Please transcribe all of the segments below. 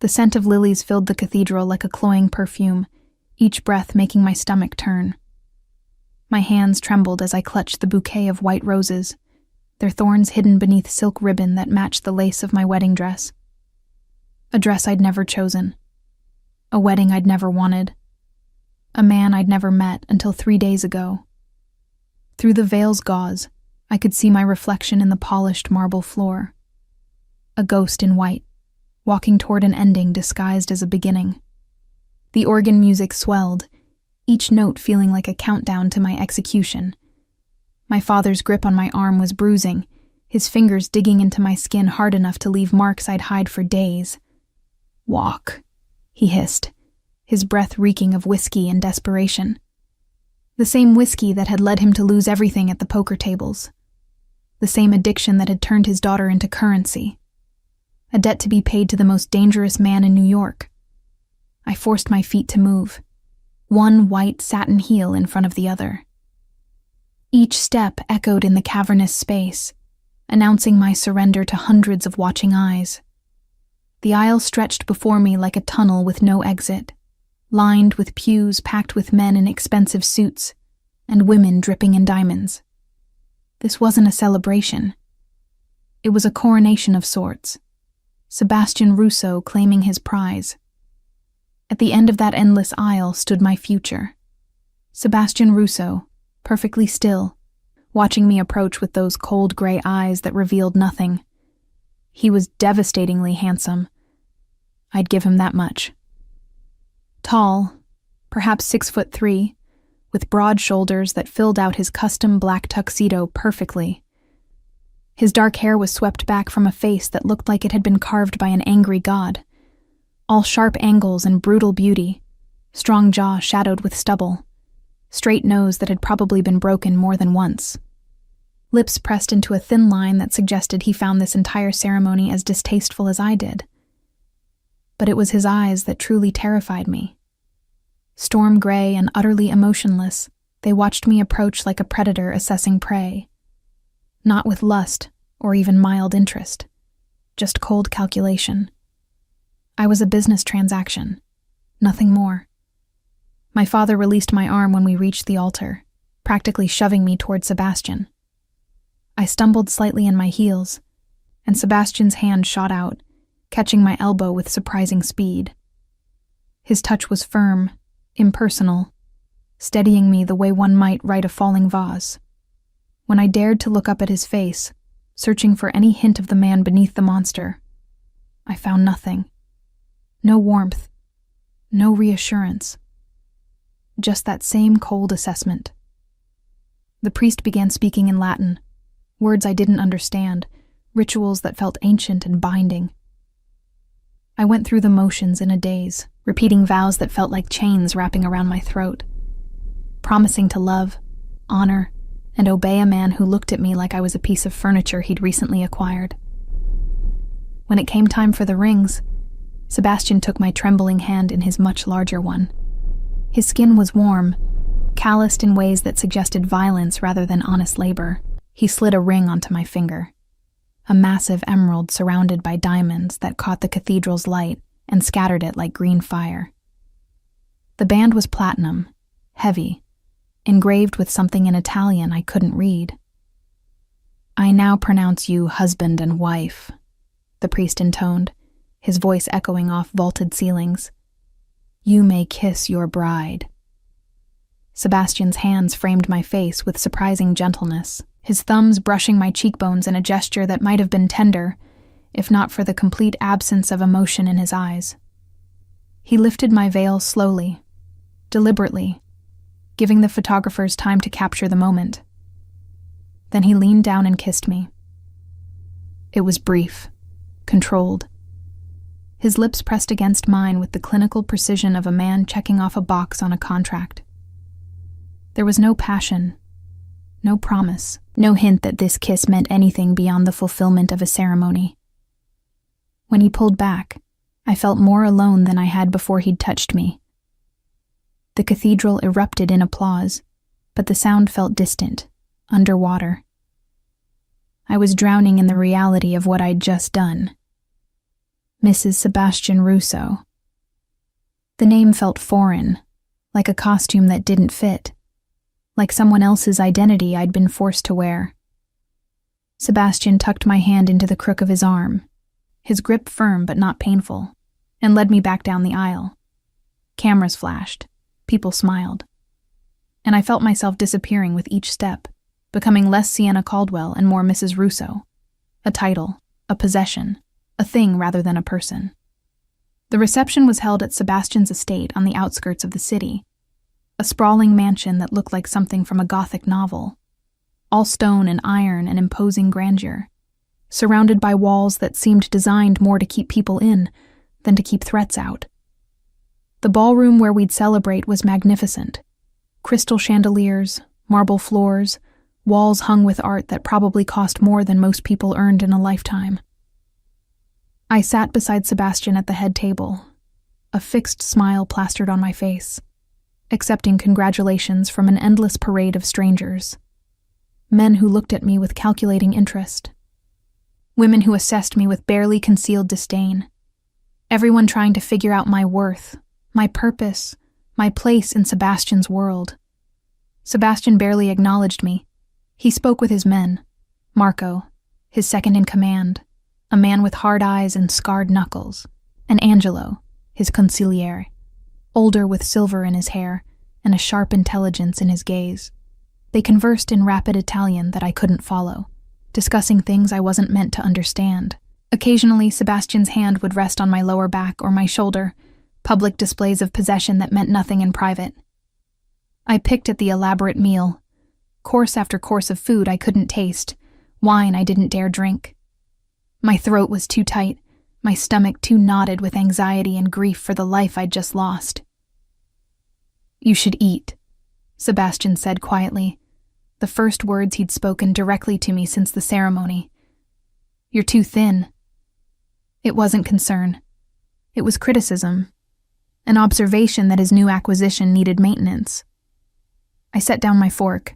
The scent of lilies filled the cathedral like a cloying perfume, each breath making my stomach turn. My hands trembled as I clutched the bouquet of white roses, their thorns hidden beneath silk ribbon that matched the lace of my wedding dress. A dress I'd never chosen. A wedding I'd never wanted. A man I'd never met until 3 days ago. Through the veil's gauze, I could see my reflection in the polished marble floor. A ghost in white, walking toward an ending disguised as a beginning. The organ music swelled, each note feeling like a countdown to my execution. My father's grip on my arm was bruising, his fingers digging into my skin hard enough to leave marks I'd hide for days. "Walk," he hissed, his breath reeking of whiskey and desperation. The same whiskey that had led him to lose everything at the poker tables. The same addiction that had turned his daughter into currency. A debt to be paid to the most dangerous man in New York. I forced my feet to move, one white satin heel in front of the other. Each step echoed in the cavernous space, announcing my surrender to hundreds of watching eyes. The aisle stretched before me like a tunnel with no exit, lined with pews packed with men in expensive suits and women dripping in diamonds. This wasn't a celebration. It was a coronation of sorts. Sebastian Russo claiming his prize. At the end of that endless aisle stood my future. Sebastian Russo, perfectly still, watching me approach with those cold gray eyes that revealed nothing. He was devastatingly handsome. I'd give him that much. Tall, perhaps 6'3", with broad shoulders that filled out his custom black tuxedo perfectly. His dark hair was swept back from a face that looked like it had been carved by an angry god. All sharp angles and brutal beauty, strong jaw shadowed with stubble, straight nose that had probably been broken more than once. Lips pressed into a thin line that suggested he found this entire ceremony as distasteful as I did. But it was his eyes that truly terrified me. Storm gray and utterly emotionless, they watched me approach like a predator assessing prey. Not with lust or even mild interest, just cold calculation. I was a business transaction, nothing more. My father released my arm when we reached the altar, practically shoving me toward Sebastian. I stumbled slightly in my heels, and Sebastian's hand shot out, catching my elbow with surprising speed. His touch was firm, impersonal, steadying me the way one might right a falling vase. When I dared to look up at his face, searching for any hint of the man beneath the monster, I found nothing. No warmth, no reassurance. Just that same cold assessment. The priest began speaking in Latin, words I didn't understand, rituals that felt ancient and binding. I went through the motions in a daze, repeating vows that felt like chains wrapping around my throat, promising to love, honor, and obey a man who looked at me like I was a piece of furniture he'd recently acquired. When it came time for the rings, Sebastian took my trembling hand in his much larger one. His skin was warm, calloused in ways that suggested violence rather than honest labor. He slid a ring onto my finger, a massive emerald surrounded by diamonds that caught the cathedral's light and scattered it like green fire. The band was platinum, heavy, engraved with something in Italian I couldn't read. "I now pronounce you husband and wife," the priest intoned, his voice echoing off vaulted ceilings. "You may kiss your bride." Sebastian's hands framed my face with surprising gentleness, his thumbs brushing my cheekbones in a gesture that might have been tender, if not for the complete absence of emotion in his eyes. He lifted my veil slowly, deliberately, giving the photographers time to capture the moment. Then he leaned down and kissed me. It was brief, controlled. His lips pressed against mine with the clinical precision of a man checking off a box on a contract. There was no passion, no promise, no hint that this kiss meant anything beyond the fulfillment of a ceremony. When he pulled back, I felt more alone than I had before he'd touched me. The cathedral erupted in applause, but the sound felt distant, underwater. I was drowning in the reality of what I'd just done. Mrs. Sebastian Russo. The name felt foreign, like a costume that didn't fit, like someone else's identity I'd been forced to wear. Sebastian tucked my hand into the crook of his arm, his grip firm but not painful, and led me back down the aisle. Cameras flashed, people smiled, and I felt myself disappearing with each step, becoming less Sienna Caldwell and more Mrs. Russo. A title, a possession, a thing rather than a person. The reception was held at Sebastian's estate on the outskirts of the city, a sprawling mansion that looked like something from a Gothic novel, all stone and iron and imposing grandeur, surrounded by walls that seemed designed more to keep people in than to keep threats out. The ballroom where we'd celebrate was magnificent. Crystal chandeliers, marble floors, walls hung with art that probably cost more than most people earned in a lifetime. I sat beside Sebastian at the head table, a fixed smile plastered on my face, accepting congratulations from an endless parade of strangers. Men who looked at me with calculating interest. Women who assessed me with barely concealed disdain. Everyone trying to figure out my worth, my purpose, my place in Sebastian's world. Sebastian barely acknowledged me. He spoke with his men, Marco, his second in command, a man with hard eyes and scarred knuckles, and Angelo, his consigliere, older with silver in his hair and a sharp intelligence in his gaze. They conversed in rapid Italian that I couldn't follow, discussing things I wasn't meant to understand. Occasionally, Sebastian's hand would rest on my lower back or my shoulder, public displays of possession that meant nothing in private. I picked at the elaborate meal, course after course of food I couldn't taste, wine I didn't dare drink. My throat was too tight, my stomach too knotted with anxiety and grief for the life I'd just lost. "You should eat," Sebastian said quietly, the first words he'd spoken directly to me since the ceremony. "You're too thin." It wasn't concern. It was criticism, an observation that his new acquisition needed maintenance. I set down my fork,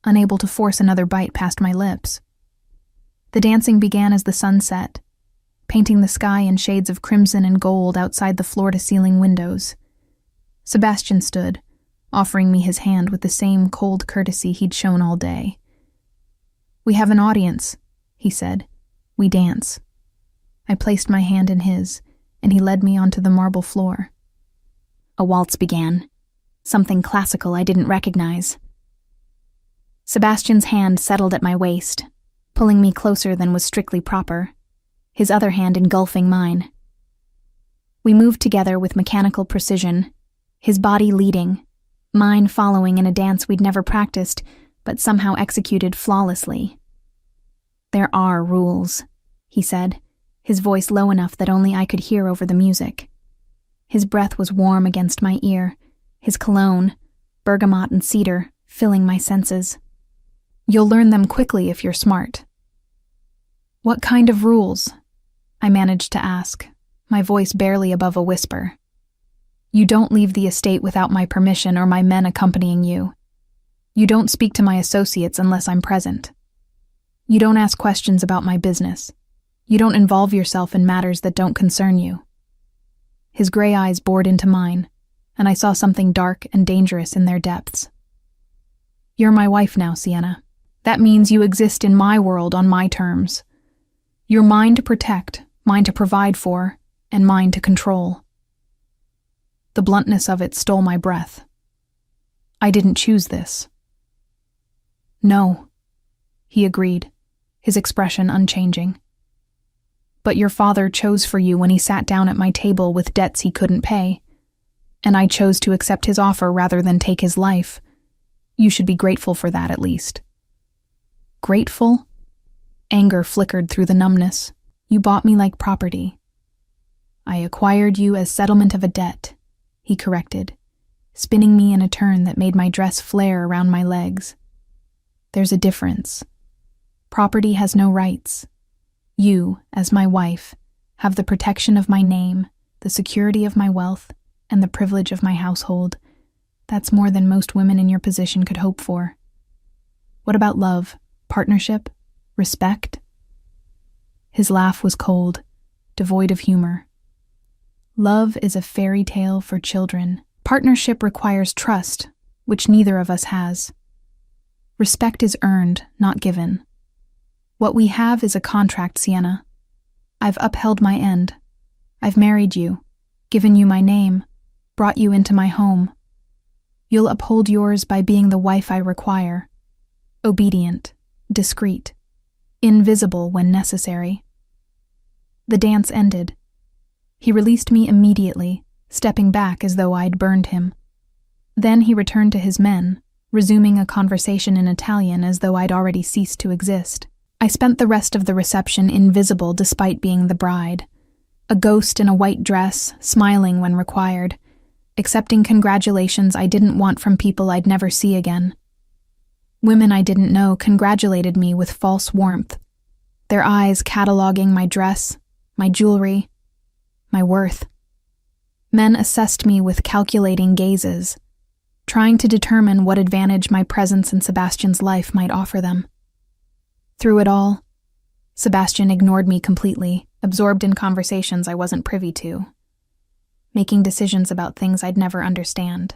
unable to force another bite past my lips. The dancing began as the sun set, painting the sky in shades of crimson and gold outside the floor-to-ceiling windows. Sebastian stood, offering me his hand with the same cold courtesy he'd shown all day. "We have an audience," he said. "We dance." I placed my hand in his, and he led me onto the marble floor. A waltz began, something classical I didn't recognize. Sebastian's hand settled at my waist, pulling me closer than was strictly proper, his other hand engulfing mine. We moved together with mechanical precision, his body leading, mine following in a dance we'd never practiced, but somehow executed flawlessly. "There are rules," he said, his voice low enough that only I could hear over the music. His breath was warm against my ear, his cologne, bergamot and cedar, filling my senses. "You'll learn them quickly if you're smart." "What kind of rules?" I managed to ask, my voice barely above a whisper. "You don't leave the estate without my permission or my men accompanying you. You don't speak to my associates unless I'm present. You don't ask questions about my business. You don't involve yourself in matters that don't concern you." His gray eyes bored into mine, and I saw something dark and dangerous in their depths. "You're my wife now, Sienna. That means you exist in my world on my terms. You're mine to protect, mine to provide for, and mine to control." The bluntness of it stole my breath. "I didn't choose this." "No," he agreed, his expression unchanging. "But your father chose for you when he sat down at my table with debts he couldn't pay, and I chose to accept his offer rather than take his life. You should be grateful for that, at least." "Grateful?" Anger flickered through the numbness. "You bought me like property." "I acquired you as settlement of a debt," he corrected, spinning me in a turn that made my dress flare around my legs. "There's a difference. Property has no rights. You, as my wife, have the protection of my name, the security of my wealth, and the privilege of my household. That's more than most women in your position could hope for. What about love, partnership, respect?" His laugh was cold, devoid of humor. Love is a fairy tale for children. Partnership requires trust, which neither of us has. Respect is earned, not given. What we have is a contract, Sienna. I've upheld my end. I've married you, given you my name, brought you into my home. You'll uphold yours by being the wife I require. Obedient, discreet, invisible when necessary. The dance ended. He released me immediately, stepping back as though I'd burned him. Then he returned to his men, resuming a conversation in Italian as though I'd already ceased to exist. I spent the rest of the reception invisible despite being the bride, a ghost in a white dress, smiling when required, accepting congratulations I didn't want from people I'd never see again. Women I didn't know congratulated me with false warmth, their eyes cataloging my dress, my jewelry, my worth. Men assessed me with calculating gazes, trying to determine what advantage my presence in Sebastian's life might offer them. Through it all, Sebastian ignored me completely, absorbed in conversations I wasn't privy to, making decisions about things I'd never understand.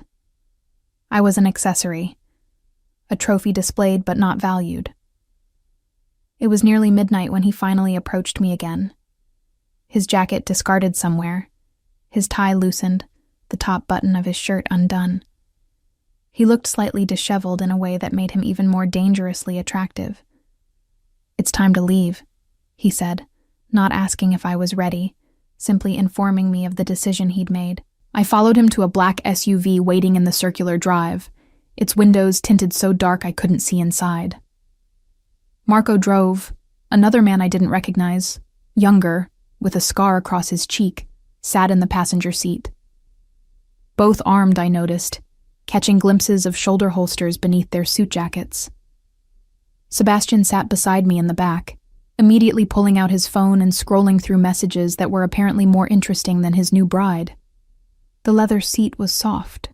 I was an accessory, a trophy displayed but not valued. It was nearly midnight when he finally approached me again. His jacket discarded somewhere, his tie loosened, the top button of his shirt undone. He looked slightly disheveled in a way that made him even more dangerously attractive. "It's time to leave," he said, not asking if I was ready, simply informing me of the decision he'd made. I followed him to a black SUV waiting in the circular drive, its windows tinted so dark I couldn't see inside. Marco drove, another man I didn't recognize, younger, with a scar across his cheek, sat in the passenger seat. Both armed, I noticed, catching glimpses of shoulder holsters beneath their suit jackets. Sebastian sat beside me in the back, immediately pulling out his phone and scrolling through messages that were apparently more interesting than his new bride. The leather seat was soft,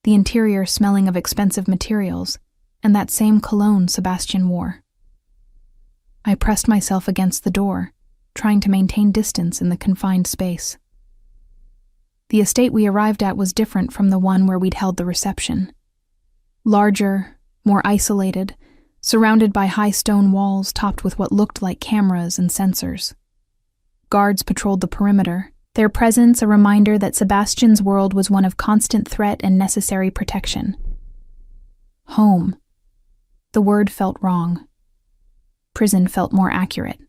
the interior smelling of expensive materials, and that same cologne Sebastian wore. I pressed myself against the door, trying to maintain distance in the confined space. The estate we arrived at was different from the one where we'd held the reception. Larger, more isolated, surrounded by high stone walls topped with what looked like cameras and sensors. Guards patrolled the perimeter, their presence a reminder that Sebastian's world was one of constant threat and necessary protection. Home. The word felt wrong. Prison felt more accurate.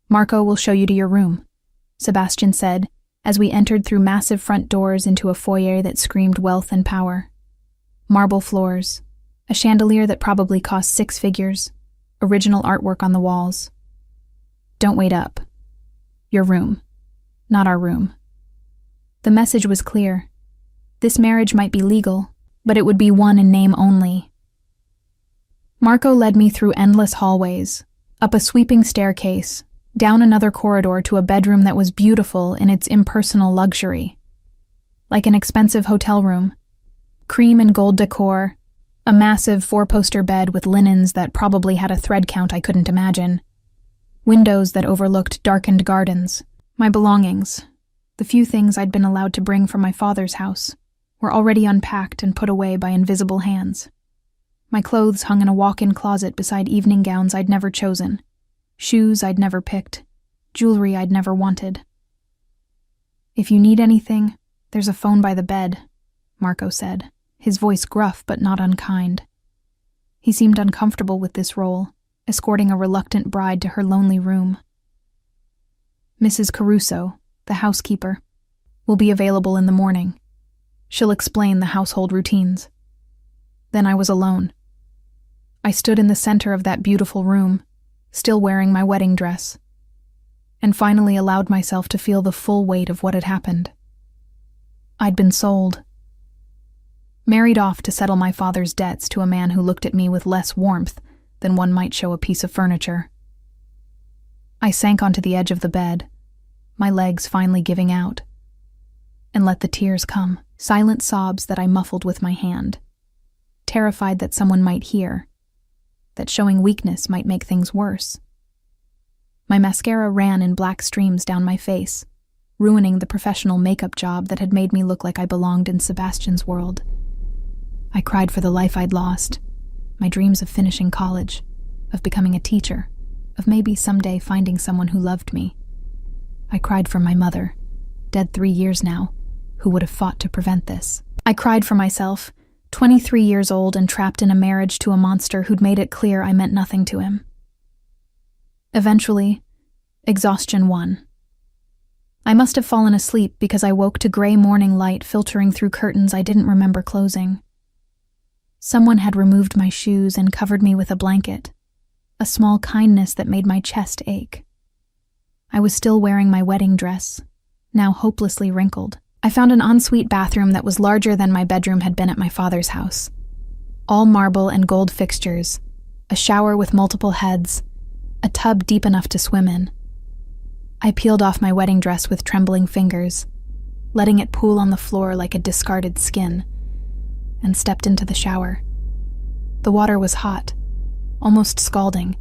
"Marco will show you to your room," Sebastian said, as we entered through massive front doors into a foyer that screamed wealth and power. Marble floors, a chandelier that probably cost 6 figures, original artwork on the walls. "Don't wait up. Your room, not our room." The message was clear. This marriage might be legal, but it would be one in name only. Marco led me through endless hallways, up a sweeping staircase, down another corridor to a bedroom that was beautiful in its impersonal luxury. Like an expensive hotel room, cream and gold decor, a massive 4-poster bed with linens that probably had a thread count I couldn't imagine, windows that overlooked darkened gardens. My belongings, the few things I'd been allowed to bring from my father's house, were already unpacked and put away by invisible hands. My clothes hung in a walk-in closet beside evening gowns I'd never chosen, shoes I'd never picked, jewelry I'd never wanted. "If you need anything, there's a phone by the bed," Marco said, his voice gruff but not unkind. He seemed uncomfortable with this role, escorting a reluctant bride to her lonely room. "Mrs. Caruso, the housekeeper, will be available in the morning. She'll explain the household routines." Then I was alone. I stood in the center of that beautiful room, still wearing my wedding dress, and finally allowed myself to feel the full weight of what had happened. I'd been sold. Married off to settle my father's debts to a man who looked at me with less warmth than one might show a piece of furniture. I sank onto the edge of the bed, my legs finally giving out, and let the tears come, silent sobs that I muffled with my hand, terrified that someone might hear, that showing weakness might make things worse. My mascara ran in black streams down my face, ruining the professional makeup job that had made me look like I belonged in Sebastian's world. I cried for the life I'd lost, my dreams of finishing college, of becoming a teacher, of maybe someday finding someone who loved me. I cried for my mother, dead 3 years now, who would have fought to prevent this. I cried for myself, 23 years old and trapped in a marriage to a monster who'd made it clear I meant nothing to him. Eventually, exhaustion won. I must have fallen asleep because I woke to gray morning light filtering through curtains I didn't remember closing. Someone had removed my shoes and covered me with a blanket, a small kindness that made my chest ache. I was still wearing my wedding dress, now hopelessly wrinkled. I found an ensuite bathroom that was larger than my bedroom had been at my father's house. All marble and gold fixtures, a shower with multiple heads, a tub deep enough to swim in. I peeled off my wedding dress with trembling fingers, letting it pool on the floor like a discarded skin, and stepped into the shower. The water was hot, almost scalding,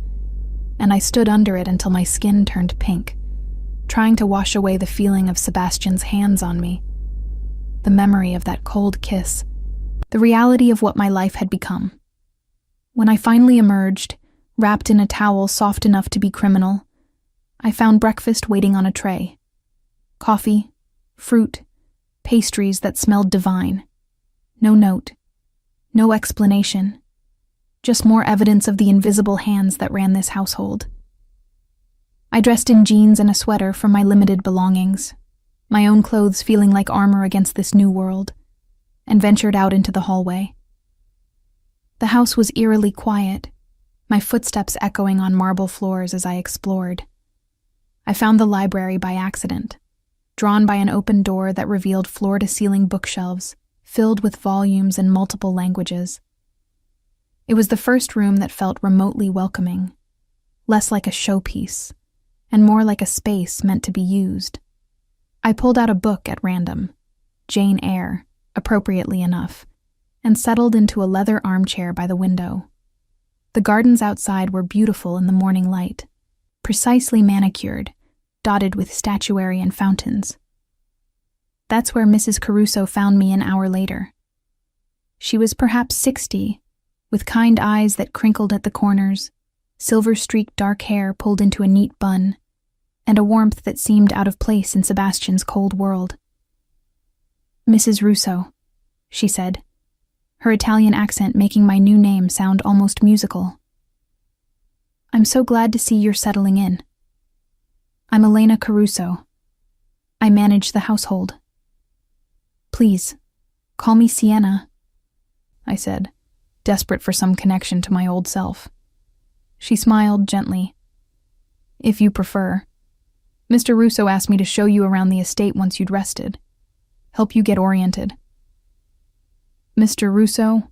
and I stood under it until my skin turned pink, trying to wash away the feeling of Sebastian's hands on me, the memory of that cold kiss, the reality of what my life had become. When I finally emerged, wrapped in a towel soft enough to be criminal, I found breakfast waiting on a tray. Coffee, fruit, pastries that smelled divine. No note, no explanation, just more evidence of the invisible hands that ran this household. I dressed in jeans and a sweater from my limited belongings, my own clothes feeling like armor against this new world, and ventured out into the hallway. The house was eerily quiet, my footsteps echoing on marble floors as I explored. I found the library by accident, drawn by an open door that revealed floor-to-ceiling bookshelves filled with volumes in multiple languages. It was the first room that felt remotely welcoming, less like a showpiece, and more like a space meant to be used. I pulled out a book at random, Jane Eyre, appropriately enough, and settled into a leather armchair by the window. The gardens outside were beautiful in the morning light, precisely manicured, dotted with statuary and fountains. That's where Mrs. Caruso found me an hour later. She was perhaps 60, with kind eyes that crinkled at the corners, silver-streaked dark hair pulled into a neat bun, and a warmth that seemed out of place in Sebastian's cold world. "Mrs. Russo," she said, her Italian accent making my new name sound almost musical. "I'm so glad to see you're settling in. I'm Elena Caruso. I manage the household. Please, call me Sienna," I said, desperate for some connection to my old self. She smiled gently. "If you prefer. Mr. Russo asked me to show you around the estate once you'd rested. Help you get oriented." Mr. Russo?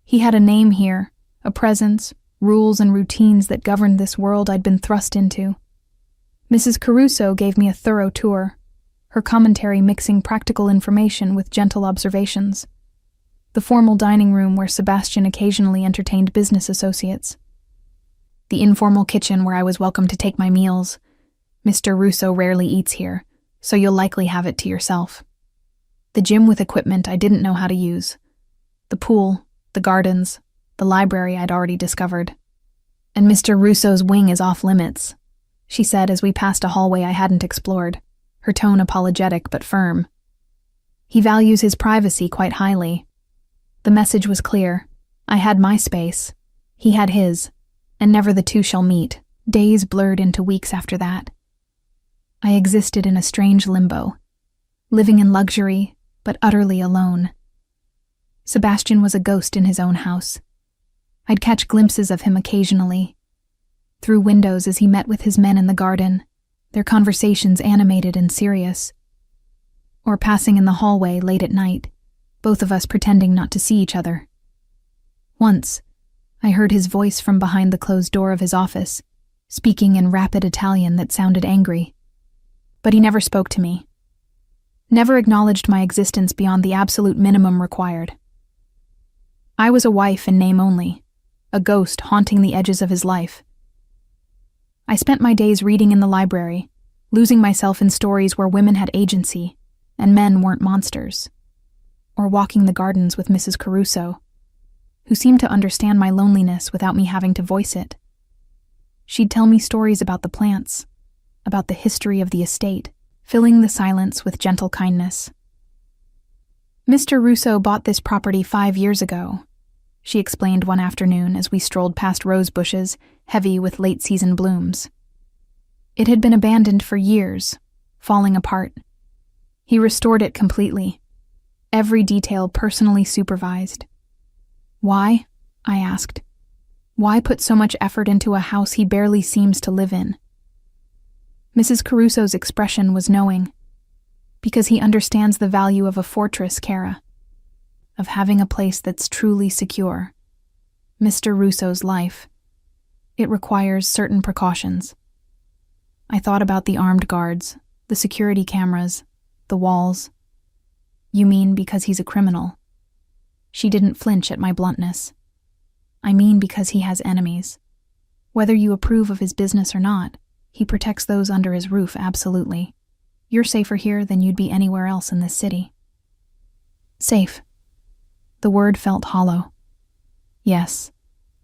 He had a name here, a presence, rules and routines that governed this world I'd been thrust into. Mrs. Caruso gave me a thorough tour, her commentary mixing practical information with gentle observations. The formal dining room where Sebastian occasionally entertained business associates. The informal kitchen where I was welcome to take my meals. Mr. Russo rarely eats here, so you'll likely have it to yourself. The gym with equipment I didn't know how to use. The pool, the gardens, the library I'd already discovered. "And Mr. Russo's wing is off limits," she said as we passed a hallway I hadn't explored, her tone apologetic but firm. "He values his privacy quite highly." The message was clear. I had my space. He had his, and never the two shall meet. Days blurred into weeks after that. I existed in a strange limbo, living in luxury, but utterly alone. Sebastian was a ghost in his own house. I'd catch glimpses of him occasionally, through windows as he met with his men in the garden, their conversations animated and serious, or passing in the hallway late at night, both of us pretending not to see each other. Once, I heard his voice from behind the closed door of his office, speaking in rapid Italian that sounded angry. But he never spoke to me. Never acknowledged my existence beyond the absolute minimum required. I was a wife in name only, a ghost haunting the edges of his life. I spent my days reading in the library, losing myself in stories where women had agency and men weren't monsters. Or walking the gardens with Mrs. Caruso, who seemed to understand my loneliness without me having to voice it. She'd tell me stories about the plants, about the history of the estate, filling the silence with gentle kindness. Mr. Russo bought this property 5 years ago, she explained one afternoon as we strolled past rose bushes, heavy with late-season blooms. It had been abandoned for years, falling apart. He restored it completely, every detail personally supervised. Why? I asked. Why put so much effort into a house he barely seems to live in? Mrs. Caruso's expression was knowing. Because he understands the value of a fortress, Kara. Of having a place that's truly secure. Mr. Russo's life. It requires certain precautions. I thought about the armed guards, the security cameras, the walls. You mean because he's a criminal? She didn't flinch at my bluntness. I mean because he has enemies. Whether you approve of his business or not, he protects those under his roof, absolutely. You're safer here than you'd be anywhere else in this city. Safe. The word felt hollow. Yes,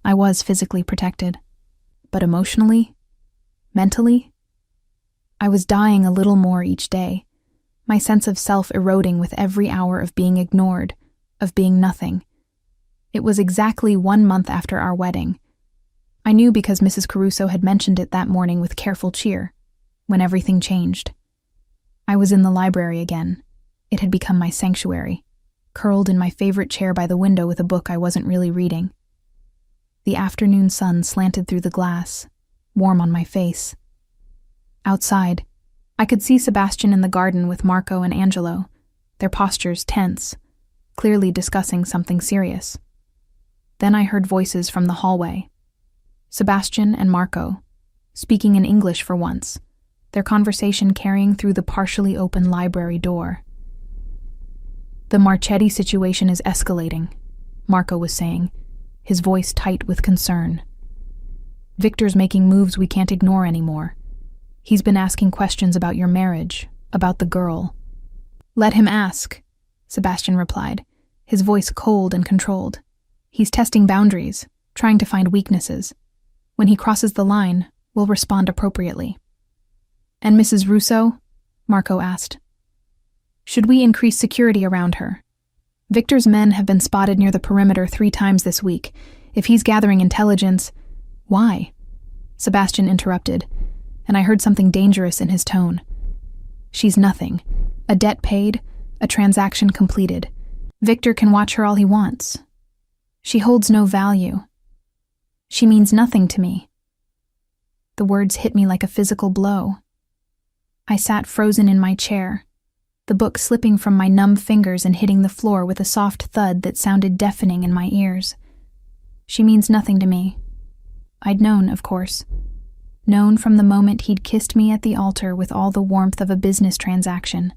I was physically protected. But emotionally? Mentally? I was dying a little more each day, my sense of self eroding with every hour of being ignored, of being nothing. It was exactly 1 month after our wedding. I knew because Mrs. Caruso had mentioned it that morning with careful cheer, when everything changed. I was in the library again. It had become my sanctuary, curled in my favorite chair by the window with a book I wasn't really reading. The afternoon sun slanted through the glass, warm on my face. Outside, I could see Sebastian in the garden with Marco and Angelo, their postures tense, clearly discussing something serious. Then I heard voices from the hallway. Sebastian and Marco, speaking in English for once, their conversation carrying through the partially open library door. The Marchetti situation is escalating, Marco was saying, his voice tight with concern. Victor's making moves we can't ignore anymore. He's been asking questions about your marriage, about the girl. Let him ask, Sebastian replied, his voice cold and controlled. He's testing boundaries, trying to find weaknesses. When he crosses the line, we'll respond appropriately. And Mrs. Russo? Marco asked. Should we increase security around her? Victor's men have been spotted near the perimeter 3 times this week. If he's gathering intelligence... Why? Sebastian interrupted, and I heard something dangerous in his tone. She's nothing. A debt paid, a transaction completed. Victor can watch her all he wants. She holds no value. She means nothing to me. The words hit me like a physical blow. I sat frozen in my chair, the book slipping from my numb fingers and hitting the floor with a soft thud that sounded deafening in my ears. She means nothing to me. I'd known, of course. Known from the moment he'd kissed me at the altar with all the warmth of a business transaction.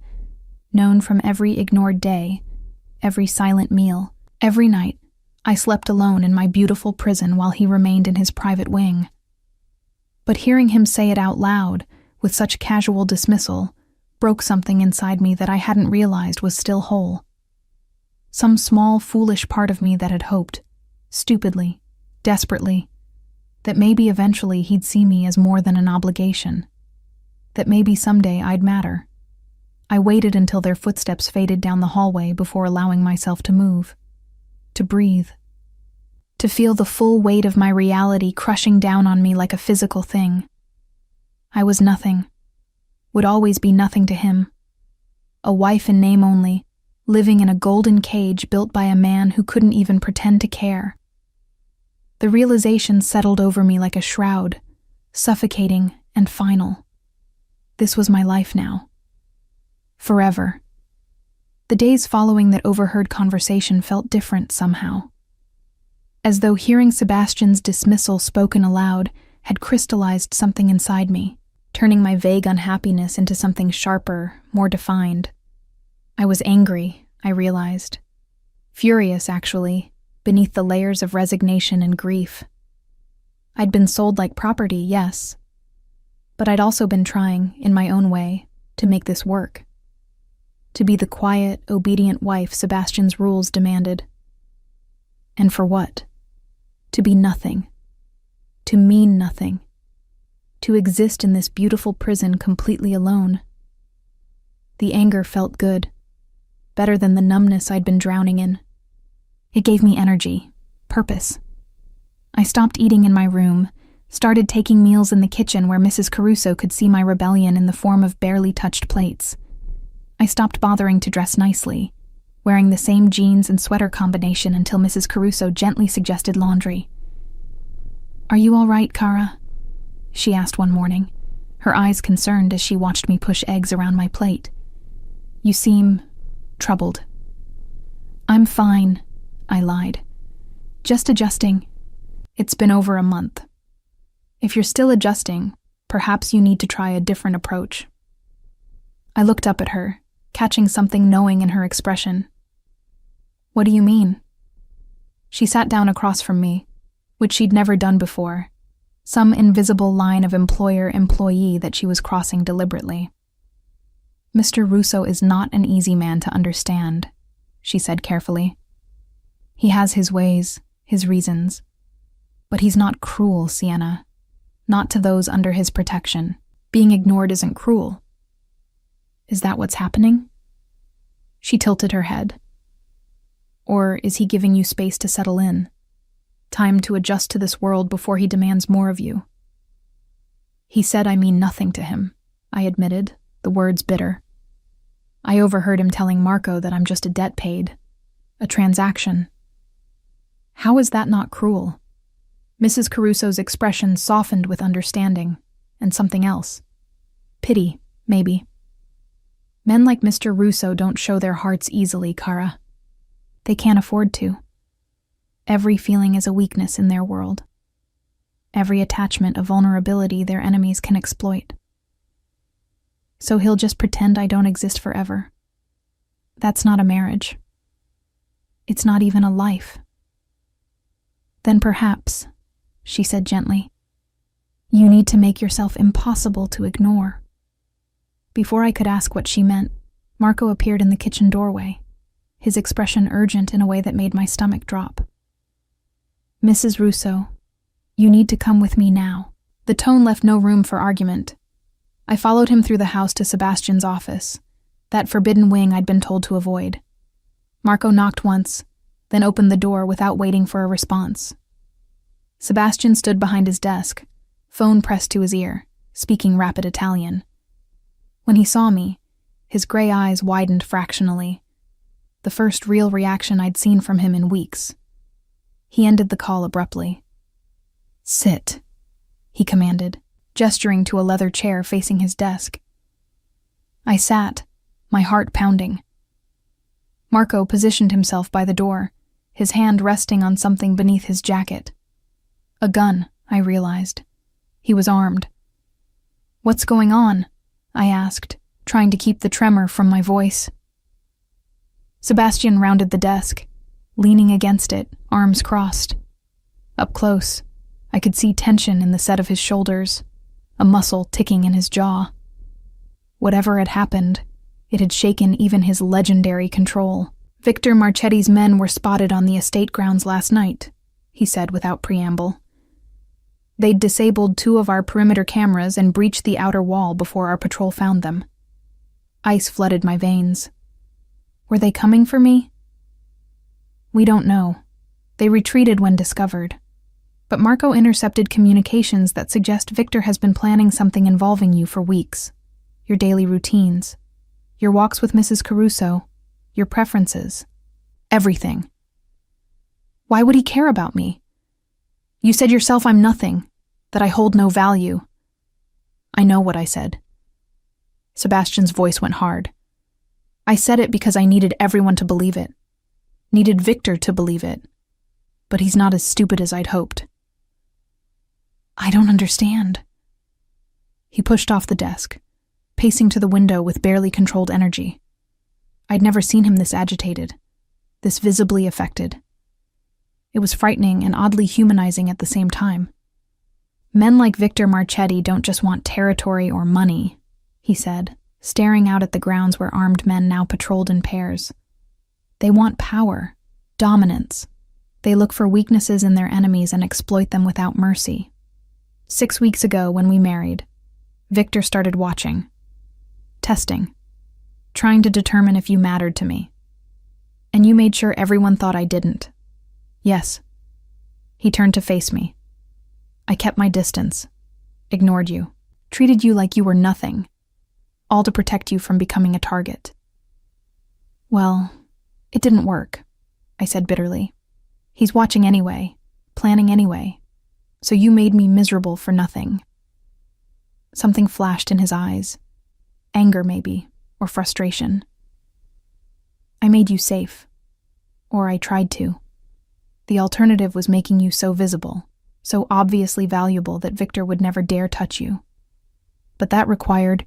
Known from every ignored day, every silent meal, every night I slept alone in my beautiful prison while he remained in his private wing. But hearing him say it out loud, with such casual dismissal, broke something inside me that I hadn't realized was still whole. Some small, foolish part of me that had hoped, stupidly, desperately, that maybe eventually he'd see me as more than an obligation, that maybe someday I'd matter. I waited until their footsteps faded down the hallway before allowing myself to move, to breathe, to feel the full weight of my reality crushing down on me like a physical thing. I was nothing, would always be nothing to him. A wife in name only, living in a golden cage built by a man who couldn't even pretend to care. The realization settled over me like a shroud, suffocating and final. This was my life now. Forever. The days following that overheard conversation felt different somehow. As though hearing Sebastian's dismissal spoken aloud had crystallized something inside me, turning my vague unhappiness into something sharper, more defined. I was angry, I realized. Furious, actually, beneath the layers of resignation and grief. I'd been sold like property, yes, But I'd also been trying, in my own way, to make this work. To be the quiet, obedient wife Sebastian's rules demanded. And for what? To be nothing. To mean nothing. To exist in this beautiful prison completely alone. The anger felt good, better than the numbness I'd been drowning in. It gave me energy, purpose. I stopped eating in my room, started taking meals in the kitchen where Mrs. Caruso could see my rebellion in the form of barely touched plates. I stopped bothering to dress nicely, wearing the same jeans and sweater combination until Mrs. Caruso gently suggested laundry. "Are you all right, Kara?" she asked one morning, her eyes concerned as she watched me push eggs around my plate. "You seem troubled." "I'm fine," I lied. "Just adjusting. It's been over a month. If you're still adjusting, perhaps you need to try a different approach." I looked up at her, catching something knowing in her expression. "What do you mean?" She sat down across from me, which she'd never done before, some invisible line of employer-employee that she was crossing deliberately. "Mr. Russo is not an easy man to understand," she said carefully. "He has his ways, his reasons. But he's not cruel, Sienna. Not to those under his protection. Being ignored isn't cruel." "Is that what's happening?" She tilted her head. "Or is he giving you space to settle in? Time to adjust to this world before he demands more of you?" "He said I mean nothing to him," I admitted, the words bitter. "I overheard him telling Marco that I'm just a debt paid. A transaction. How is that not cruel?" Mrs. Caruso's expression softened with understanding, and something else. Pity, maybe. "Men like Mr. Russo don't show their hearts easily, Kara. They can't afford to. Every feeling is a weakness in their world. Every attachment a vulnerability their enemies can exploit. So he'll just pretend I don't exist forever. That's not a marriage. It's not even a life." "Then perhaps," she said gently, "you need to make yourself impossible to ignore." Before I could ask what she meant, Marco appeared in the kitchen doorway, his expression urgent in a way that made my stomach drop. "Mrs. Russo, you need to come with me now." The tone left no room for argument. I followed him through the house to Sebastian's office, that forbidden wing I'd been told to avoid. Marco knocked once, then opened the door without waiting for a response. Sebastian stood behind his desk, phone pressed to his ear, speaking rapid Italian. When he saw me, his gray eyes widened fractionally, the first real reaction I'd seen from him in weeks. He ended the call abruptly. "Sit," he commanded, gesturing to a leather chair facing his desk. I sat, my heart pounding. Marco positioned himself by the door, his hand resting on something beneath his jacket. A gun, I realized. He was armed. "What's going on?" I asked, trying to keep the tremor from my voice. Sebastian rounded the desk, leaning against it, arms crossed. Up close, I could see tension in the set of his shoulders, a muscle ticking in his jaw. Whatever had happened, it had shaken even his legendary control. "Victor Marchetti's men were spotted on the estate grounds last night," he said without preamble. "They'd disabled 2 of our perimeter cameras and breached the outer wall before our patrol found them." Ice flooded my veins. "Were they coming for me?" "We don't know. They retreated when discovered. But Marco intercepted communications that suggest Victor has been planning something involving you for weeks. Your daily routines, your walks with Mrs. Caruso, your preferences. Everything. Why would he care about me? You said yourself I'm nothing, that I hold no value." "I know what I said." Sebastian's voice went hard. "I said it because I needed everyone to believe it. Needed Victor to believe it. But he's not as stupid as I'd hoped." "I don't understand." He pushed off the desk, pacing to the window with barely controlled energy. I'd never seen him this agitated, this visibly affected. It was frightening and oddly humanizing at the same time. Men like Victor Marchetti don't just want territory or money, he said, staring out at the grounds where armed men now patrolled in pairs. They want power, dominance. They look for weaknesses in their enemies and exploit them without mercy. 6 weeks ago, when we married, Victor started watching, testing, trying to determine if you mattered to me. And you made sure everyone thought I didn't. Yes. He turned to face me. I kept my distance, ignored you, treated you like you were nothing, all to protect you from becoming a target. Well, it didn't work, I said bitterly. He's watching anyway, planning anyway, so you made me miserable for nothing. Something flashed in his eyes. Anger, maybe, or frustration. I made you safe. Or I tried to. The alternative was making you so visible, so obviously valuable that Victor would never dare touch you. But that required...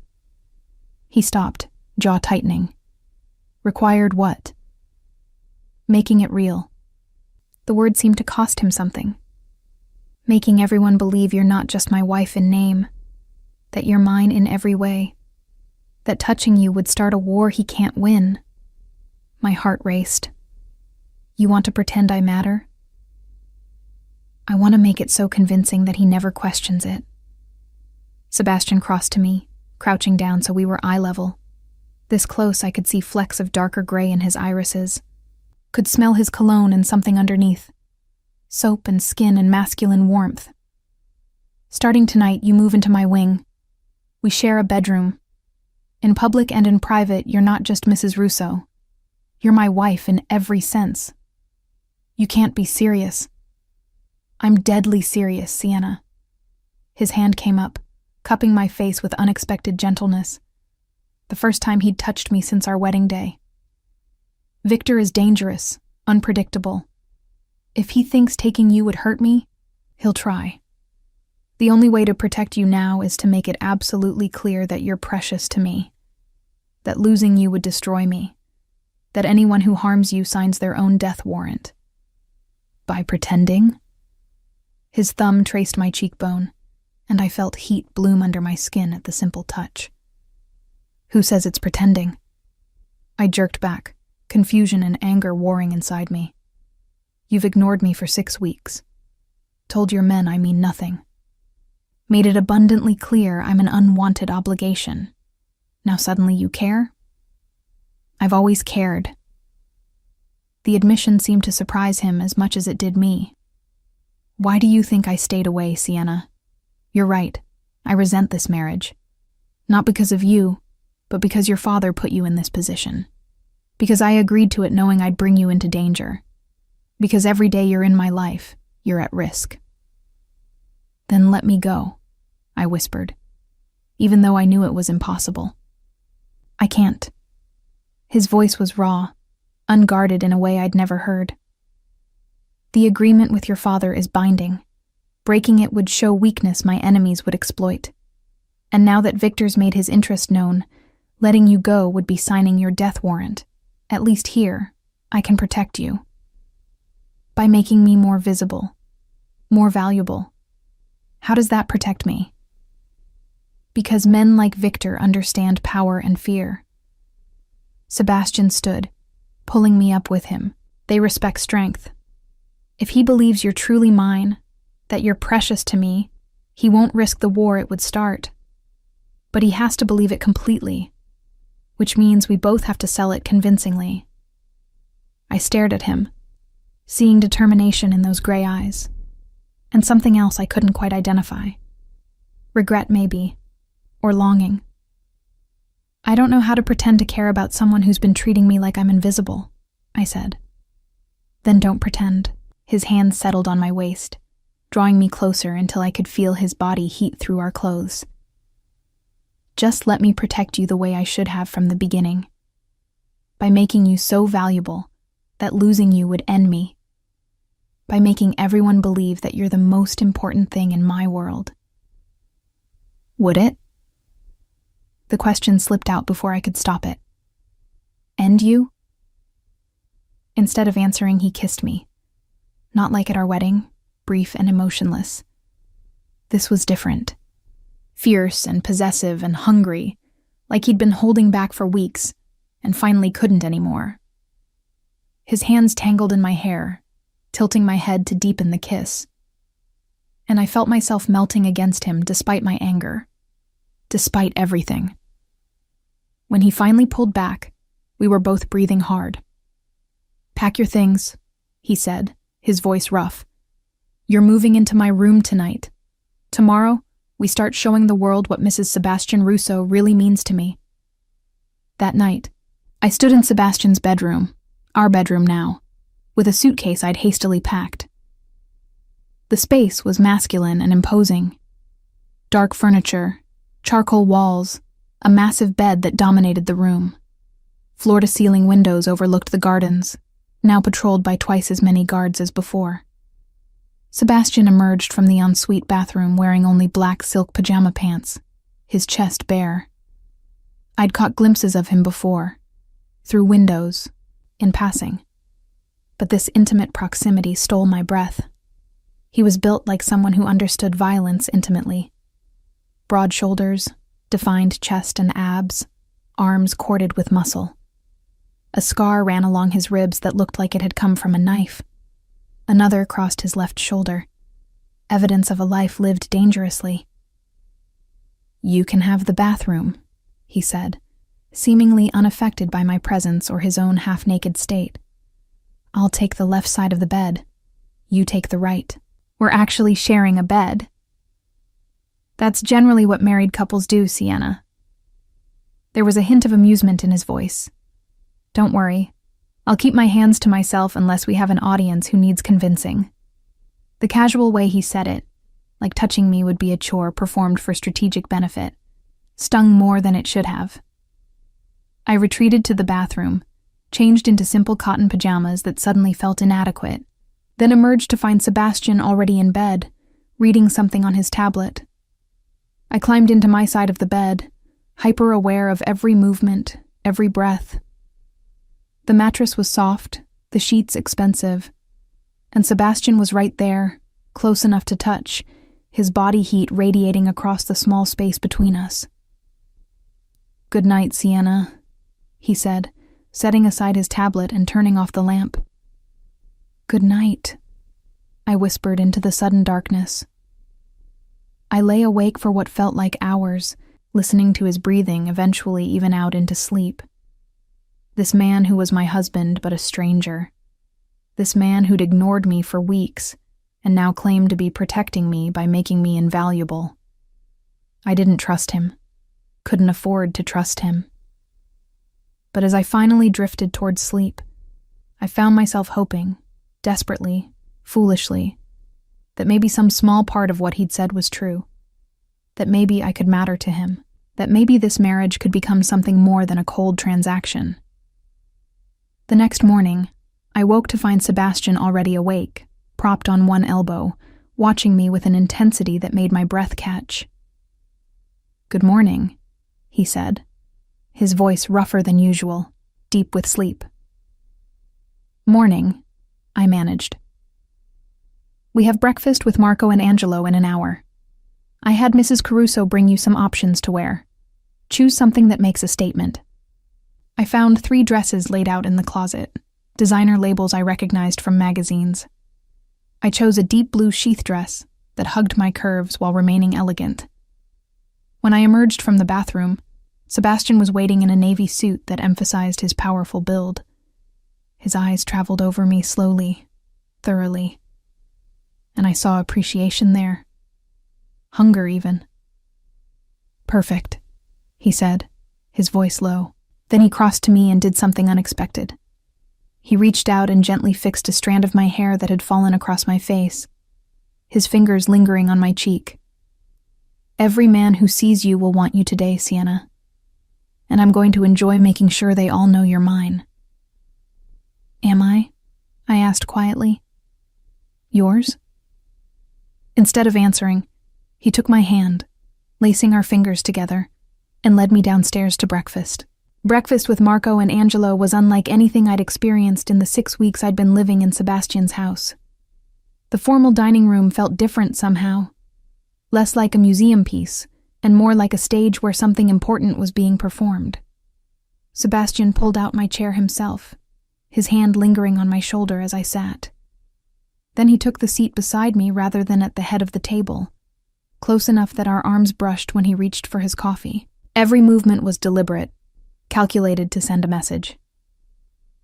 He stopped, jaw tightening. Required what? Making it real. The word seemed to cost him something. Making everyone believe you're not just my wife in name, that you're mine in every way, that touching you would start a war he can't win. My heart raced. You want to pretend I matter? I want to make it so convincing that he never questions it. Sebastian crossed to me, crouching down so we were eye level. This close, I could see flecks of darker gray in his irises, could smell his cologne and something underneath. Soap and skin and masculine warmth. Starting tonight, you move into my wing. We share a bedroom. In public and in private, you're not just Mrs. Russo. You're my wife in every sense. You can't be serious. I'm deadly serious, Sienna. His hand came up, cupping my face with unexpected gentleness. The first time he'd touched me since our wedding day. Victor is dangerous, unpredictable. If he thinks taking you would hurt me, he'll try. The only way to protect you now is to make it absolutely clear that you're precious to me, that losing you would destroy me, that anyone who harms you signs their own death warrant. By pretending? His thumb traced my cheekbone, and I felt heat bloom under my skin at the simple touch. Who says it's pretending? I jerked back, confusion and anger warring inside me. You've ignored me for 6 weeks. Told your men I mean nothing. Made it abundantly clear I'm an unwanted obligation. Now suddenly you care? I've always cared. The admission seemed to surprise him as much as it did me. Why do you think I stayed away, Sienna? You're right. I resent this marriage. Not because of you, but because your father put you in this position. Because I agreed to it knowing I'd bring you into danger. Because every day you're in my life, you're at risk. Then let me go, I whispered, even though I knew it was impossible. I can't. His voice was raw, unguarded in a way I'd never heard. The agreement with your father is binding. Breaking it would show weakness my enemies would exploit. And now that Victor's made his interest known, letting you go would be signing your death warrant. At least here, I can protect you. By making me more visible, more valuable. How does that protect me? Because men like Victor understand power and fear. Sebastian stood, pulling me up with him. They respect strength. If he believes you're truly mine, that you're precious to me, he won't risk the war it would start. But he has to believe it completely, which means we both have to sell it convincingly. I stared at him, seeing determination in those gray eyes, and something else I couldn't quite identify. Regret, maybe, or longing. I don't know how to pretend to care about someone who's been treating me like I'm invisible, I said. Then don't pretend. His hand settled on my waist, drawing me closer until I could feel his body heat through our clothes. Just let me protect you the way I should have from the beginning, by making you so valuable that losing you would end me, by making everyone believe that you're the most important thing in my world. Would it? The question slipped out before I could stop it. End you? Instead of answering, he kissed me. Not like at our wedding, brief and emotionless. This was different. Fierce and possessive and hungry, like he'd been holding back for weeks and finally couldn't anymore. His hands tangled in my hair, tilting my head to deepen the kiss. And I felt myself melting against him despite my anger, despite everything. When he finally pulled back, we were both breathing hard. "Pack your things," he said, his voice rough. "You're moving into my room tonight. Tomorrow, we start showing the world what Mrs. Sebastian Russo really means to me." That night, I stood in Sebastian's bedroom, our bedroom now, with a suitcase I'd hastily packed. The space was masculine and imposing. Dark furniture, charcoal walls, a massive bed that dominated the room. Floor-to-ceiling windows overlooked the gardens, now patrolled by twice as many guards as before. Sebastian emerged from the ensuite bathroom wearing only black silk pajama pants, his chest bare. I'd caught glimpses of him before, through windows, in passing. But this intimate proximity stole my breath. He was built like someone who understood violence intimately. Broad shoulders, defined chest and abs, arms corded with muscle. A scar ran along his ribs that looked like it had come from a knife. Another crossed his left shoulder, evidence of a life lived dangerously. "You can have the bathroom," he said, seemingly unaffected by my presence or his own half-naked state. "I'll take the left side of the bed. You take the right. We're actually sharing a bed." "That's generally what married couples do, Sienna." There was a hint of amusement in his voice. "Don't worry. I'll keep my hands to myself unless we have an audience who needs convincing." The casual way he said it, like touching me would be a chore performed for strategic benefit, stung more than it should have. I retreated to the bathroom, changed into simple cotton pajamas that suddenly felt inadequate, then emerged to find Sebastian already in bed, reading something on his tablet. I climbed into my side of the bed, hyper-aware of every movement, every breath. The mattress was soft, the sheets expensive, and Sebastian was right there, close enough to touch, his body heat radiating across the small space between us. "Good night, Sienna," he said, setting aside his tablet and turning off the lamp. "Good night," I whispered into the sudden darkness. I lay awake for what felt like hours, listening to his breathing eventually even out into sleep. This man who was my husband but a stranger. This man who'd ignored me for weeks and now claimed to be protecting me by making me invaluable. I didn't trust him. Couldn't afford to trust him. But as I finally drifted towards sleep, I found myself hoping, desperately, foolishly, that maybe some small part of what he'd said was true. That maybe I could matter to him. That maybe this marriage could become something more than a cold transaction. The next morning, I woke to find Sebastian already awake, propped on one elbow, watching me with an intensity that made my breath catch. "Good morning," he said, his voice rougher than usual, deep with sleep. "Morning," I managed. "We have breakfast with Marco and Angelo in an hour. I had Mrs. Caruso bring you some options to wear. Choose something that makes a statement." I found 3 dresses laid out in the closet, designer labels I recognized from magazines. I chose a deep blue sheath dress that hugged my curves while remaining elegant. When I emerged from the bathroom, Sebastian was waiting in a navy suit that emphasized his powerful build. His eyes traveled over me slowly, thoroughly, and I saw appreciation there. Hunger, even. "Perfect," he said, his voice low. Then he crossed to me and did something unexpected. He reached out and gently fixed a strand of my hair that had fallen across my face, his fingers lingering on my cheek. "Every man who sees you will want you today, Sienna. And I'm going to enjoy making sure they all know you're mine." "Am I?" I asked quietly. "Yours?" Instead of answering, he took my hand, lacing our fingers together, and led me downstairs to breakfast. Breakfast with Marco and Angelo was unlike anything I'd experienced in the 6 weeks I'd been living in Sebastian's house. The formal dining room felt different somehow. less like a museum piece, and more like a stage where something important was being performed. Sebastian pulled out my chair himself, his hand lingering on my shoulder as I sat. Then he took the seat beside me rather than at the head of the table, close enough that our arms brushed when he reached for his coffee. Every movement was deliberate, calculated to send a message.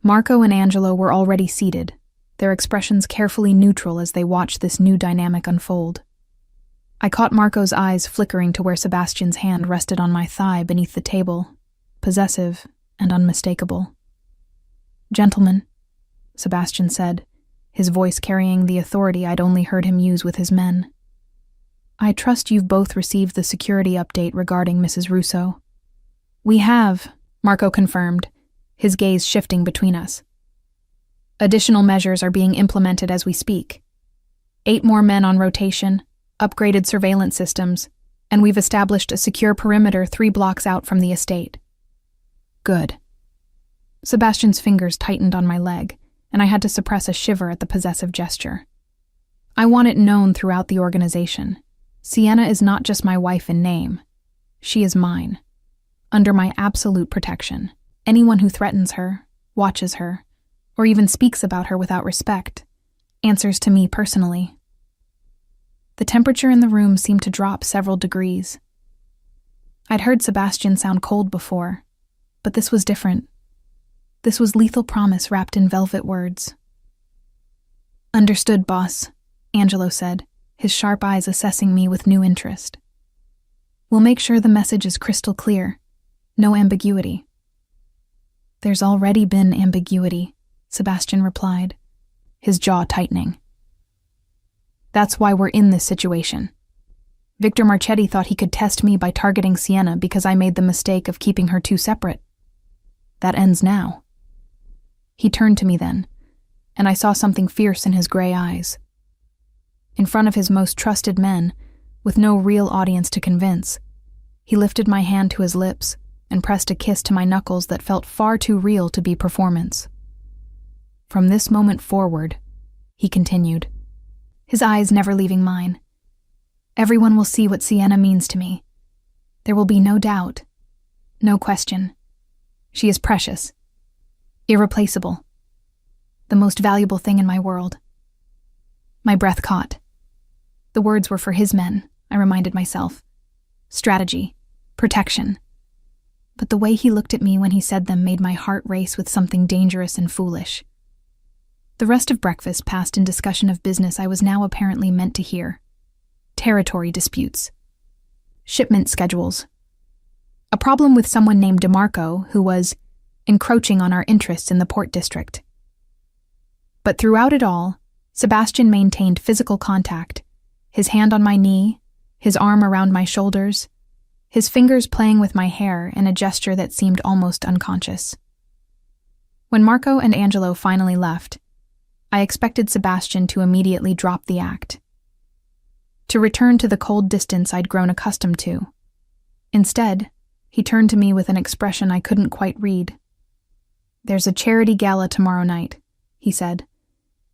Marco and Angelo were already seated, their expressions carefully neutral as they watched this new dynamic unfold. I caught Marco's eyes flickering to where Sebastian's hand rested on my thigh beneath the table, possessive and unmistakable. "Gentlemen," Sebastian said, his voice carrying the authority I'd only heard him use with his men. "I trust you've both received the security update regarding Mrs. Russo." "We have," Marco confirmed, his gaze shifting between us. "Additional measures are being implemented as we speak. 8 more men on rotation, upgraded surveillance systems, and we've established a secure perimeter 3 blocks out from the estate." "Good." Sebastian's fingers tightened on my leg, and I had to suppress a shiver at the possessive gesture. "I want it known throughout the organization. Sienna is not just my wife in name. She is mine, under my absolute protection. Anyone who threatens her, watches her, or even speaks about her without respect, answers to me personally." The temperature in the room seemed to drop several degrees. I'd heard Sebastian sound cold before, but this was different. This was lethal promise wrapped in velvet words. "Understood, boss," Angelo said, his sharp eyes assessing me with new interest. "We'll make sure the message is crystal clear. No ambiguity." "There's already been ambiguity," Sebastian replied, his jaw tightening. "That's why we're in this situation. Victor Marchetti thought he could test me by targeting Sienna because I made the mistake of keeping her 2 separate. That ends now." He turned to me then, and I saw something fierce in his gray eyes. In front of his most trusted men, with no real audience to convince, he lifted my hand to his lips and pressed a kiss to my knuckles that felt far too real to be performance. "From this moment forward," he continued, his eyes never leaving mine, "everyone will see what Sienna means to me. There will be no doubt, no question. She is precious, irreplaceable, the most valuable thing in my world." My breath caught. The words were for his men, I reminded myself. Strategy, protection. But the way he looked at me when he said them made my heart race with something dangerous and foolish. The rest of breakfast passed in discussion of business I was now apparently meant to hear. Territory disputes. Shipment schedules. A problem with someone named DeMarco who was encroaching on our interests in the port district. But throughout it all, Sebastian maintained physical contact, his hand on my knee, his arm around my shoulders, his fingers playing with my hair in a gesture that seemed almost unconscious. When Marco and Angelo finally left, I expected Sebastian to immediately drop the act, to return to the cold distance I'd grown accustomed to. Instead, he turned to me with an expression I couldn't quite read. "There's a charity gala tomorrow night," he said.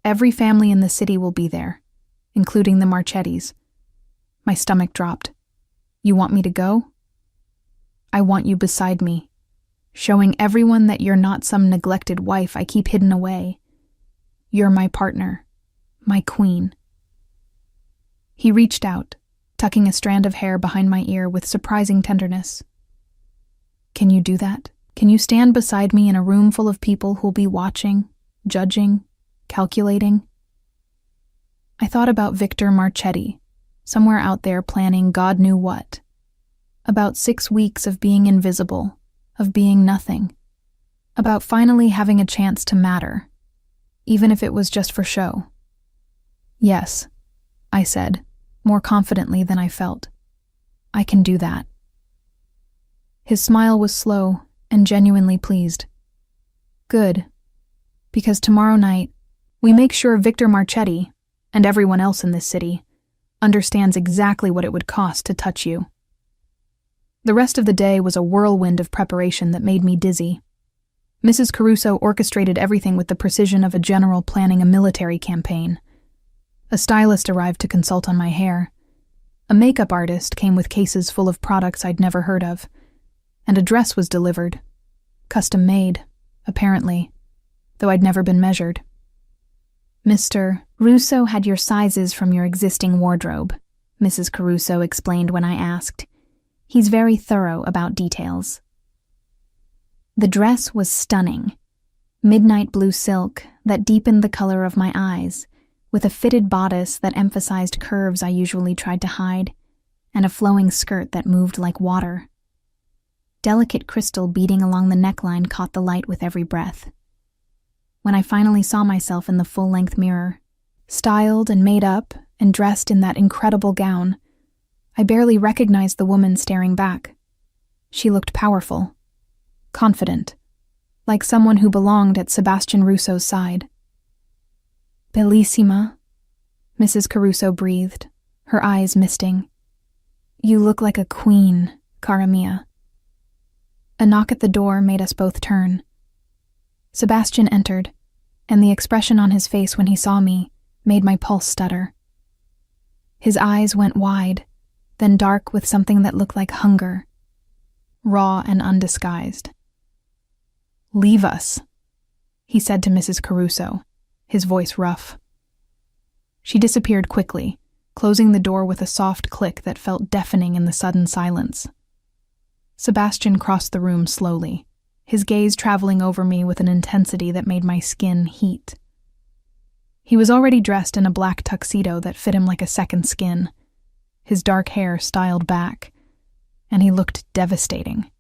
"Every family in the city will be there, including the Marchettis." My stomach dropped. "You want me to go?" "I want you beside me, showing everyone that you're not some neglected wife I keep hidden away. You're my partner, my queen." He reached out, tucking a strand of hair behind my ear with surprising tenderness. "Can you do that? Can you stand beside me in a room full of people who'll be watching, judging, calculating?" I thought about Victor Marchetti, somewhere out there planning God knew what. About 6 weeks of being invisible, of being nothing. About finally having a chance to matter, even if it was just for show. "Yes," I said, more confidently than I felt. "I can do that." His smile was slow and genuinely pleased. "Good, because tomorrow night, we make sure Victor Marchetti, and everyone else in this city, understands exactly what it would cost to touch you." The rest of the day was a whirlwind of preparation that made me dizzy. Mrs. Caruso orchestrated everything with the precision of a general planning a military campaign. A stylist arrived to consult on my hair. A makeup artist came with cases full of products I'd never heard of, and a dress was delivered. Custom made, apparently, though I'd never been measured. Mr. Russo had your sizes from your existing wardrobe, Mrs. Caruso explained when I asked. He's very thorough about details. The dress was stunning. Midnight blue silk that deepened the color of my eyes, with a fitted bodice that emphasized curves I usually tried to hide, and a flowing skirt that moved like water. Delicate crystal beading along the neckline caught the light with every breath. When I finally saw myself in the full-length mirror, styled and made up and dressed in that incredible gown, I barely recognized the woman staring back. She looked powerful, confident, like someone who belonged at Sebastian Russo's side. Bellissima, Mrs. Caruso breathed, her eyes misting. You look like a queen, cara mia. A knock at the door made us both turn. Sebastian entered, and the expression on his face when he saw me made my pulse stutter. His eyes went wide, then dark with something that looked like hunger, raw and undisguised. Leave us, he said to Mrs. Caruso, his voice rough. She disappeared quickly, closing the door with a soft click that felt deafening in the sudden silence. Sebastian crossed the room slowly, his gaze traveling over me with an intensity that made my skin heat. He was already dressed in a black tuxedo that fit him like a second skin, his dark hair styled back, and he looked devastating,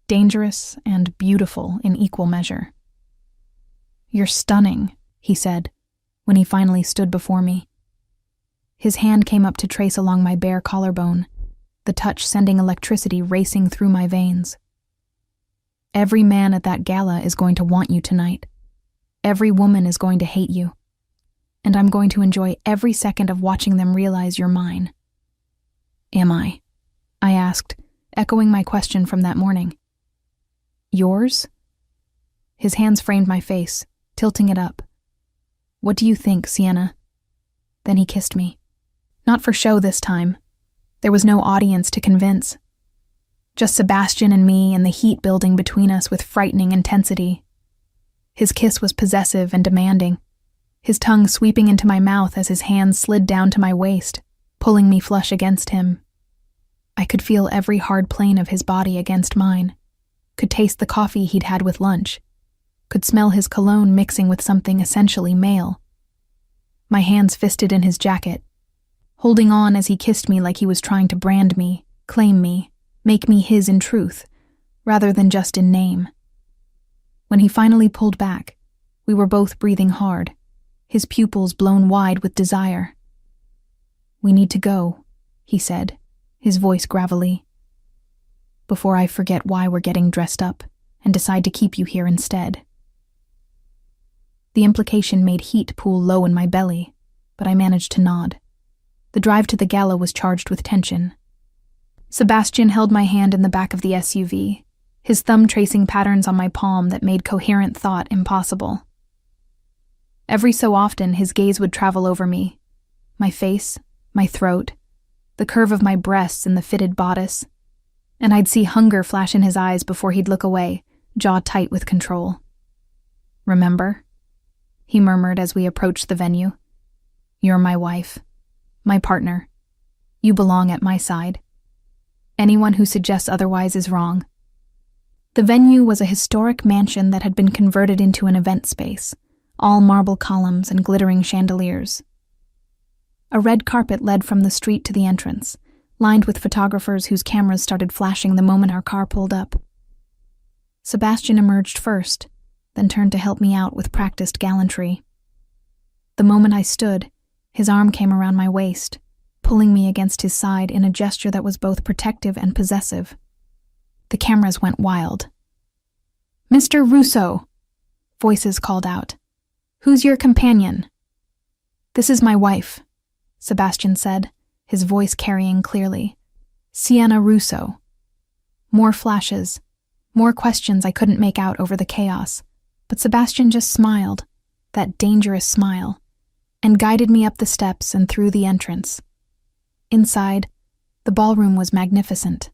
dangerous and beautiful in equal measure. You're stunning, he said, when he finally stood before me. His hand came up to trace along my bare collarbone, the touch sending electricity racing through my veins. Every man at that gala is going to want you tonight. Every woman is going to hate you. And I'm going to enjoy every second of watching them realize you're mine. Am I? I asked, echoing my question from that morning. Yours? His hands framed my face, tilting it up. What do you think, Sienna? Then he kissed me. Not for show this time. There was no audience to convince. Just Sebastian and me and the heat building between us with frightening intensity. His kiss was possessive and demanding, his tongue sweeping into my mouth as his hands slid down to my waist, pulling me flush against him. I could feel every hard plane of his body against mine, could taste the coffee he'd had with lunch, could smell his cologne mixing with something essentially male. My hands fisted in his jacket, holding on as he kissed me like he was trying to brand me, claim me, make me his in truth, rather than just in name. When he finally pulled back, we were both breathing hard, his pupils blown wide with desire. We need to go, he said, his voice gravelly, before I forget why we're getting dressed up and decide to keep you here instead. The implication made heat pool low in my belly, but I managed to nod. The drive to the gala was charged with tension. Sebastian held my hand in the back of the SUV, his thumb tracing patterns on my palm that made coherent thought impossible. Every so often, his gaze would travel over me, my face, my throat, the curve of my breasts in the fitted bodice, and I'd see hunger flash in his eyes before he'd look away, jaw tight with control. Remember? He murmured as we approached the venue. You're my wife, my partner. You belong at my side. Anyone who suggests otherwise is wrong. The venue was a historic mansion that had been converted into an event space, all marble columns and glittering chandeliers. A red carpet led from the street to the entrance, lined with photographers whose cameras started flashing the moment our car pulled up. Sebastian emerged first, then turned to help me out with practiced gallantry. The moment I stood, his arm came around my waist, pulling me against his side in a gesture that was both protective and possessive. The cameras went wild. Mr. Russo! Voices called out. Who's your companion? This is my wife, Sebastian said, his voice carrying clearly. Sienna Russo. More flashes, more questions I couldn't make out over the chaos, but Sebastian just smiled, that dangerous smile, and guided me up the steps and through the entrance. Inside, The ballroom was magnificent.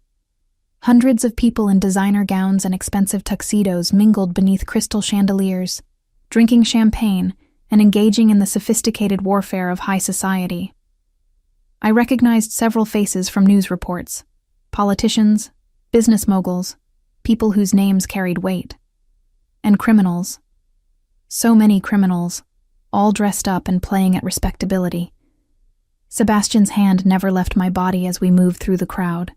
Hundreds of people in designer gowns and expensive tuxedos mingled beneath crystal chandeliers, drinking champagne and engaging in the sophisticated warfare of high society. I recognized several faces from news reports: politicians, business moguls, people whose names carried weight, and criminals. So many criminals, all dressed up and playing at respectability. Sebastian's hand never left my body as we moved through the crowd.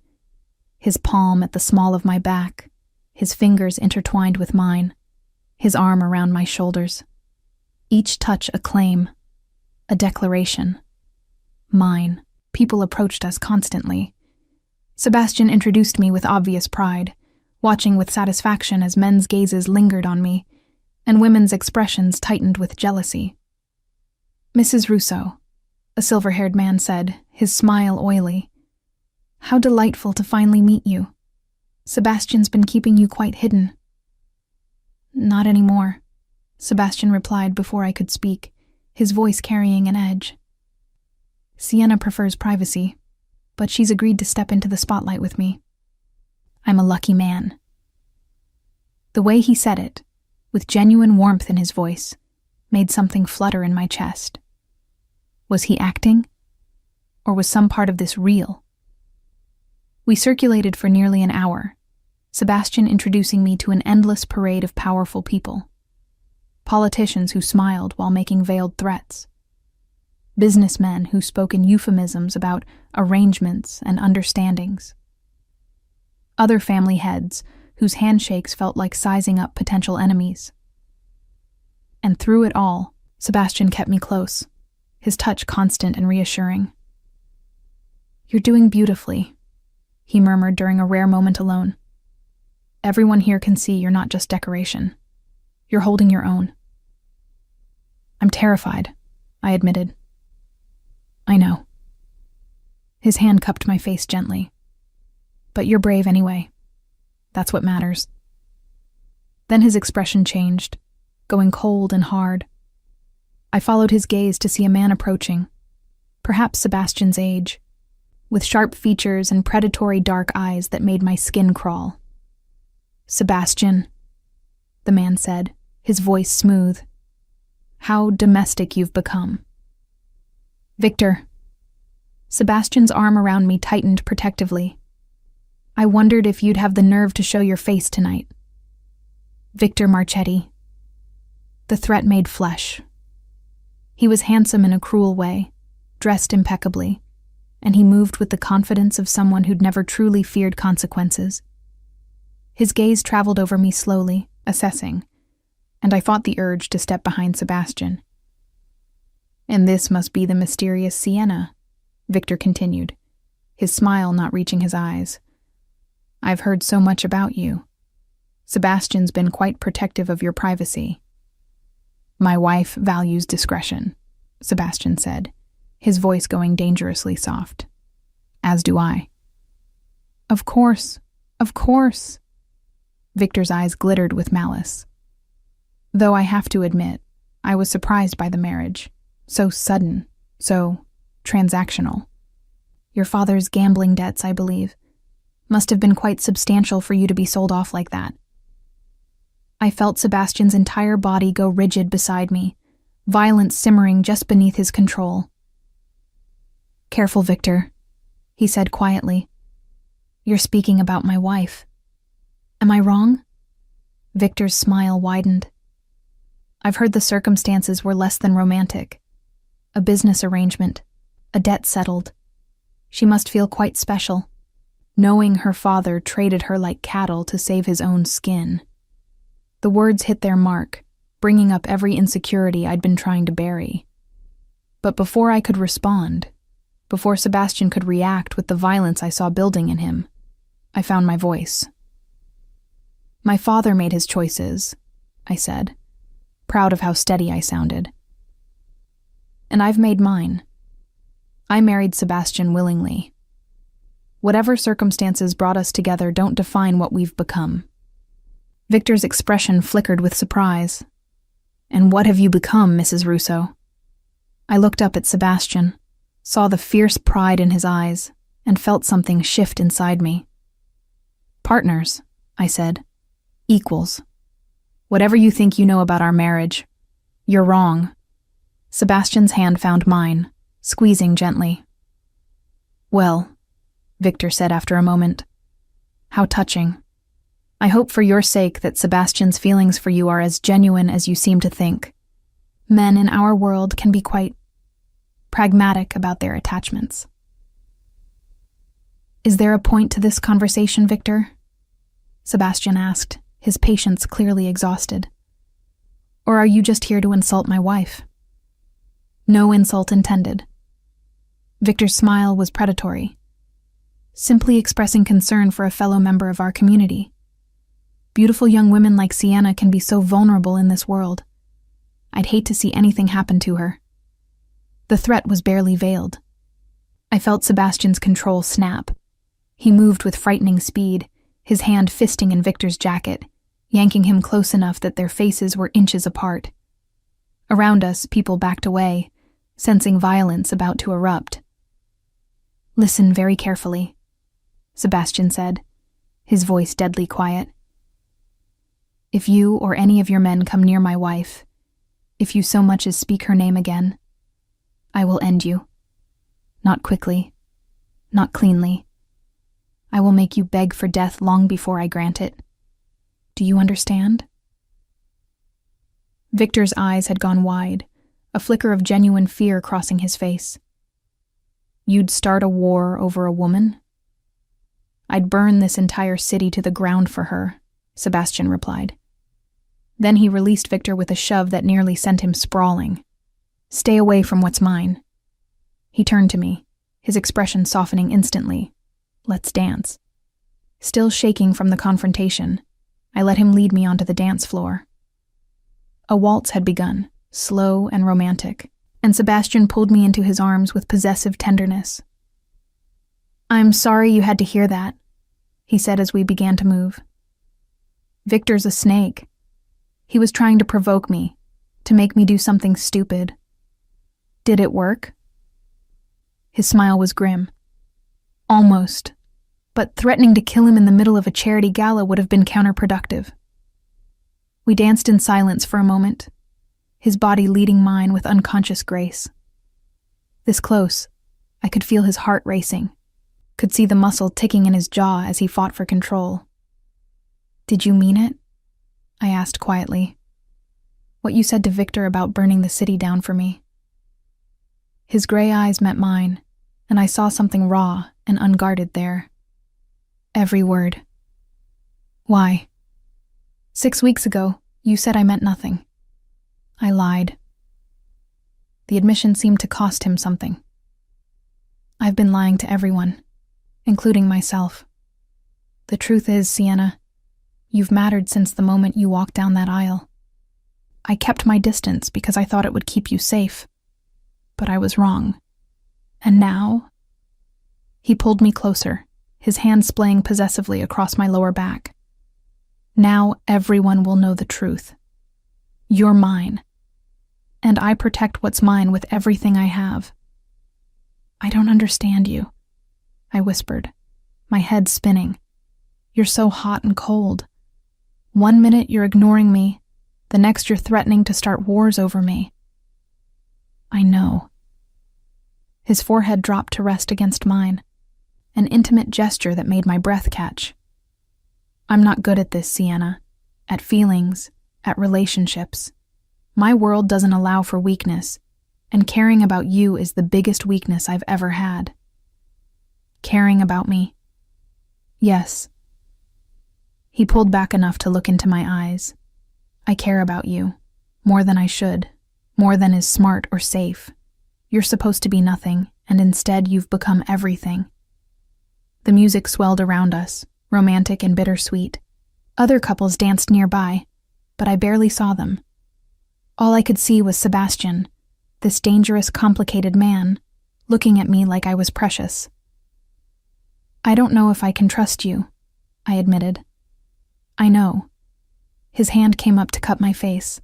His palm at the small of my back, his fingers intertwined with mine, his arm around my shoulders. Each touch a claim, a declaration. Mine. People approached us constantly. Sebastian introduced me with obvious pride, watching with satisfaction as men's gazes lingered on me, and women's expressions tightened with jealousy. "Mrs. Russo," a silver-haired man said, his smile oily. "How delightful to finally meet you. Sebastian's been keeping you quite hidden." "Not anymore," Sebastian replied before I could speak, his voice carrying an edge. "Sienna prefers privacy, but she's agreed to step into the spotlight with me. I'm a lucky man." The way he said it, with genuine warmth in his voice, made something flutter in my chest. Was he acting? Or was some part of this real? We circulated for nearly an hour, Sebastian introducing me to an endless parade of powerful people. Politicians who smiled while making veiled threats. Businessmen who spoke in euphemisms about arrangements and understandings. Other family heads whose handshakes felt like sizing up potential enemies. And through it all, Sebastian kept me close, his touch constant and reassuring. "You're doing beautifully," he murmured during a rare moment alone. "Everyone here can see you're not just decoration. You're holding your own." "I'm terrified," I admitted. "I know." His hand cupped my face gently. "But you're brave anyway. That's what matters." Then his expression changed, going cold and hard. I followed his gaze to see a man approaching, perhaps Sebastian's age, with sharp features and predatory dark eyes that made my skin crawl. "Sebastian," the man said, his voice smooth. "How domestic you've become." "Victor." Sebastian's arm around me tightened protectively. "I wondered if you'd have the nerve to show your face tonight." "Victor Marchetti." The threat made flesh. He was handsome in a cruel way, dressed impeccably, and he moved with the confidence of someone who'd never truly feared consequences. His gaze traveled over me slowly, assessing, and I fought the urge to step behind Sebastian. "And this must be the mysterious Sienna," Victor continued, his smile not reaching his eyes. "I've heard so much about you. Sebastian's been quite protective of your privacy." "My wife values discretion," Sebastian said, his voice going dangerously soft. "As do I." Of course. Victor's eyes glittered with malice. Though I have to admit, I was surprised by the marriage. So sudden, so transactional. Your father's gambling debts, I believe, must have been quite substantial for you to be sold off like that. I felt Sebastian's entire body go rigid beside me, violence simmering just beneath his control. "Careful, Victor," he said quietly. "You're speaking about my wife. Am I wrong?" Victor's smile widened. "I've heard the circumstances were less than romantic. A business arrangement, a debt settled. She must feel quite special, knowing her father traded her like cattle to save his own skin." The words hit their mark, bringing up every insecurity I'd been trying to bury. But before I could respond, before Sebastian could react with the violence I saw building in him, I found my voice. "My father made his choices," I said, proud of how steady I sounded. "And I've made mine. I married Sebastian willingly. Whatever circumstances brought us together don't define what we've become." Victor's expression flickered with surprise. "And what have you become, Mrs. Russo?" I looked up at Sebastian, saw the fierce pride in his eyes, and felt something shift inside me. "Partners," I said. "Equals. Whatever you think you know about our marriage, you're wrong." Sebastian's hand found mine, squeezing gently. "Well," Victor said after a moment, "how touching. I hope for your sake that Sebastian's feelings for you are as genuine as you seem to think. Men in our world can be quite pragmatic about their attachments." "Is there a point to this conversation, Victor?" Sebastian asked, his patience clearly exhausted. "Or are you just here to insult my wife?" "No insult intended." Victor's smile was predatory, simply expressing concern for a fellow member of our community. Beautiful young women like Sienna can be so vulnerable in this world. I'd hate to see anything happen to her. The threat was barely veiled. I felt Sebastian's control snap. He moved with frightening speed, his hand fisting in Victor's jacket, yanking him close enough that their faces were inches apart. Around us, people backed away, sensing violence about to erupt. "Listen very carefully," Sebastian said, his voice deadly quiet. "If you or any of your men come near my wife, if you so much as speak her name again, I will end you. Not quickly, not cleanly. I will make you beg for death long before I grant it. Do you understand?" Victor's eyes had gone wide, a flicker of genuine fear crossing his face. "You'd start a war over a woman?" "I'd burn this entire city to the ground for her," Sebastian replied. Then he released Victor with a shove that nearly sent him sprawling. "Stay away from what's mine." He turned to me, his expression softening instantly. "Let's dance." Still shaking from the confrontation, I let him lead me onto the dance floor. A waltz had begun, slow and romantic, and Sebastian pulled me into his arms with possessive tenderness. "I'm sorry you had to hear that," he said as we began to move. "Victor's a snake. He was trying to provoke me, to make me do something stupid. Did it work?" His smile was grim. "Almost, but threatening to kill him in the middle of a charity gala would have been counterproductive." We danced in silence for a moment, his body leading mine with unconscious grace. This close, I could feel his heart racing, could see the muscle ticking in his jaw as he fought for control. "Did you mean it?" I asked quietly. "What you said to Victor about burning the city down for me?" His gray eyes met mine, and I saw something raw and unguarded there. "Every word." "Why?" "6 weeks ago, you said I meant nothing." I lied. The admission seemed to cost him something. "I've been lying to everyone, including myself. The truth is, Sienna, you've mattered since the moment you walked down that aisle. I kept my distance because I thought it would keep you safe. But I was wrong. And now?" He pulled me closer, his hand splaying possessively across my lower back. "Now everyone will know the truth. You're mine. And I protect what's mine with everything I have." "I don't understand you," I whispered, my head spinning. "You're so hot and cold. One minute you're ignoring me, the next you're threatening to start wars over me." "I know." His forehead dropped to rest against mine, an intimate gesture that made my breath catch. "I'm not good at this, Sienna. At feelings, at relationships. My world doesn't allow for weakness, and caring about you is the biggest weakness I've ever had." "Caring about me?" "Yes." He pulled back enough to look into my eyes. "I care about you, more than I should, more than is smart or safe. You're supposed to be nothing, and instead you've become everything." The music swelled around us, romantic and bittersweet. Other couples danced nearby, but I barely saw them. All I could see was Sebastian, this dangerous, complicated man, looking at me like I was precious. "I don't know if I can trust you," I admitted. "I know." His hand came up to cup my face.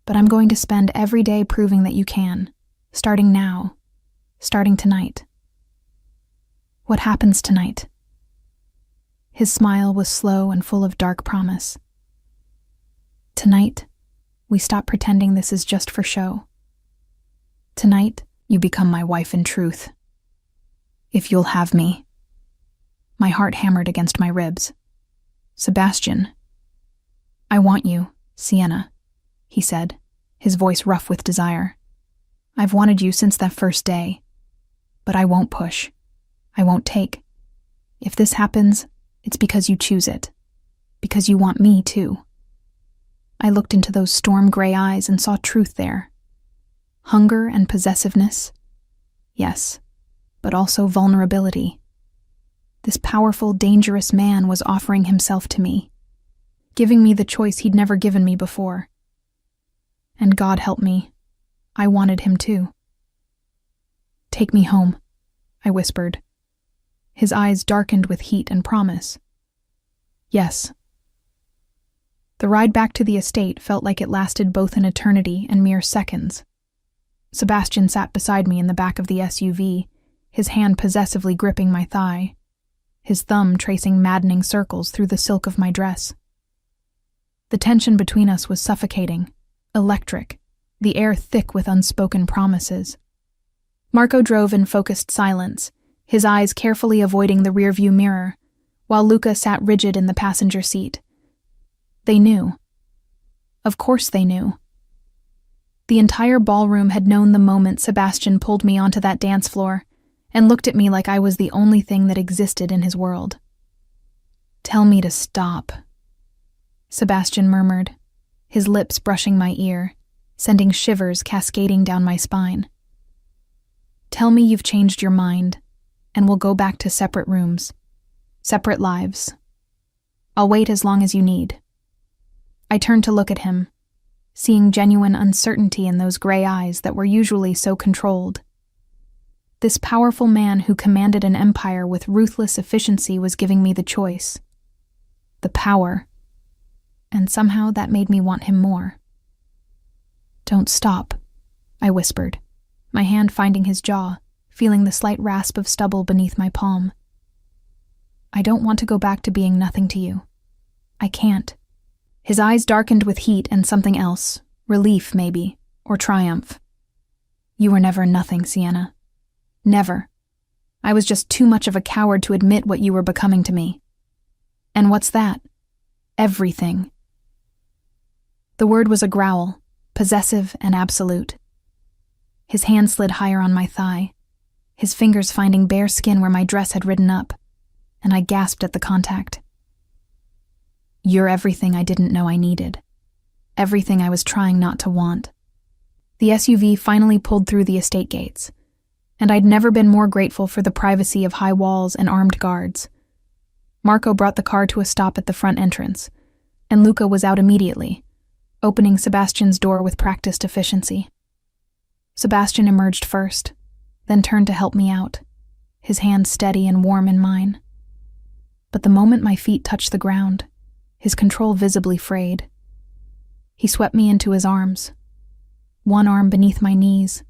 "But I'm going to spend every day proving that you can, starting now, starting tonight." What happens tonight?" His smile was slow and full of dark promise. "Tonight, we stop pretending this is just for show. Tonight, you become my wife in truth. If you'll have me." My heart hammered against my ribs. "Sebastian." "I want you, Sienna," he said, his voice rough with desire. "I've wanted you since that first day. But I won't push. I won't take. If this happens, it's because you choose it. Because you want me, too." I looked into those storm-gray eyes and saw truth there. Hunger and possessiveness. Yes, but also vulnerability. This powerful, dangerous man was offering himself to me, giving me the choice he'd never given me before. And God help me, I wanted him too. "Take me home," I whispered. His eyes darkened with heat and promise. "Yes." The ride back to the estate felt like it lasted both an eternity and mere seconds. Sebastian sat beside me in the back of the SUV, his hand possessively gripping my thigh, his thumb tracing maddening circles through the silk of my dress. The tension between us was suffocating, electric, the air thick with unspoken promises. Marco drove in focused silence, his eyes carefully avoiding the rearview mirror, while Luca sat rigid in the passenger seat. They knew. Of course they knew. The entire ballroom had known the moment Sebastian pulled me onto that dance floor and looked at me like I was the only thing that existed in his world. "Tell me to stop," Sebastian murmured, his lips brushing my ear, sending shivers cascading down my spine. "Tell me you've changed your mind, and we'll go back to separate rooms, separate lives. I'll wait as long as you need." I turned to look at him, seeing genuine uncertainty in those gray eyes that were usually so controlled. This powerful man who commanded an empire with ruthless efficiency was giving me the choice. The power. And somehow that made me want him more. "Don't stop," I whispered, my hand finding his jaw, feeling the slight rasp of stubble beneath my palm. "I don't want to go back to being nothing to you. I can't." His eyes darkened with heat and something else, relief maybe, or triumph. "You were never nothing, Sienna. Never. I was just too much of a coward to admit what you were becoming to me. And what's that? Everything." The word was a growl, possessive and absolute. His hand slid higher on my thigh, his fingers finding bare skin where my dress had ridden up, and I gasped at the contact. "You're everything I didn't know I needed. Everything I was trying not to want." The SUV finally pulled through the estate gates, and I'd never been more grateful for the privacy of high walls and armed guards. Marco brought the car to a stop at the front entrance, and Luca was out immediately, opening Sebastian's door with practiced efficiency. Sebastian emerged first, then turned to help me out, his hand steady and warm in mine. But the moment my feet touched the ground, his control visibly frayed. He swept me into his arms, one arm beneath my knees,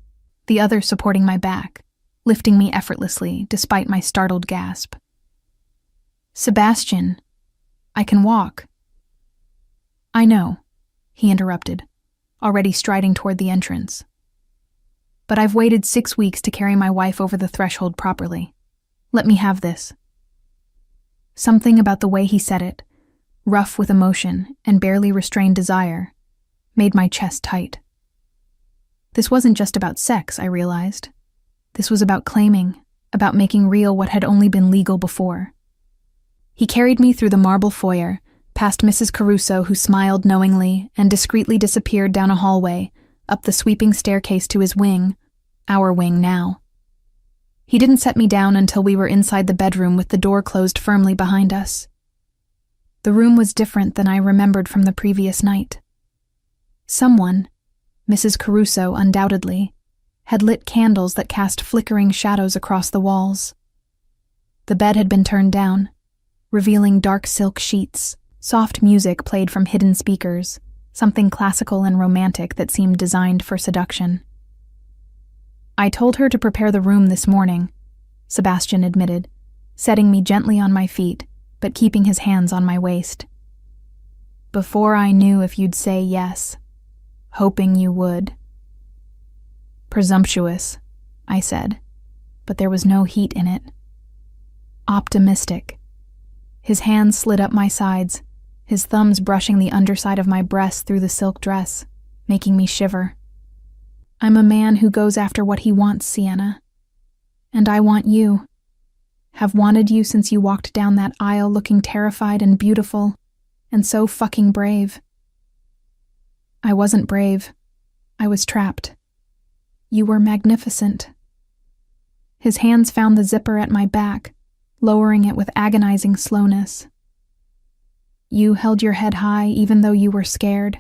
the other supporting my back, lifting me effortlessly despite my startled gasp. "Sebastian, I can walk." "I know," he interrupted, already striding toward the entrance. "But I've waited 6 weeks to carry my wife over the threshold properly. Let me have this." Something about the way he said it, rough with emotion and barely restrained desire, made my chest tight. This wasn't just about sex, I realized. This was about claiming, about making real what had only been legal before. He carried me through the marble foyer, past Mrs. Caruso, who smiled knowingly and discreetly disappeared down a hallway, up the sweeping staircase to his wing, our wing now. He didn't set me down until we were inside the bedroom with the door closed firmly behind us. The room was different than I remembered from the previous night. Someone, Mrs. Caruso undoubtedly, had lit candles that cast flickering shadows across the walls. The bed had been turned down, revealing dark silk sheets. Soft music played from hidden speakers, something classical and romantic that seemed designed for seduction. "I told her to prepare the room this morning," Sebastian admitted, setting me gently on my feet, but keeping his hands on my waist. Before I knew if you'd say yes, hoping you would. Presumptuous, I said, but there was no heat in it. Optimistic. His hands slid up my sides, his thumbs brushing the underside of my breast through the silk dress, making me shiver. I'm a man who goes after what he wants, Sienna. And I want you. Have wanted you since you walked down that aisle looking terrified and beautiful, and so fucking brave. I wasn't brave. I was trapped. You were magnificent. His hands found the zipper at my back, lowering it with agonizing slowness. You held your head high even though you were scared.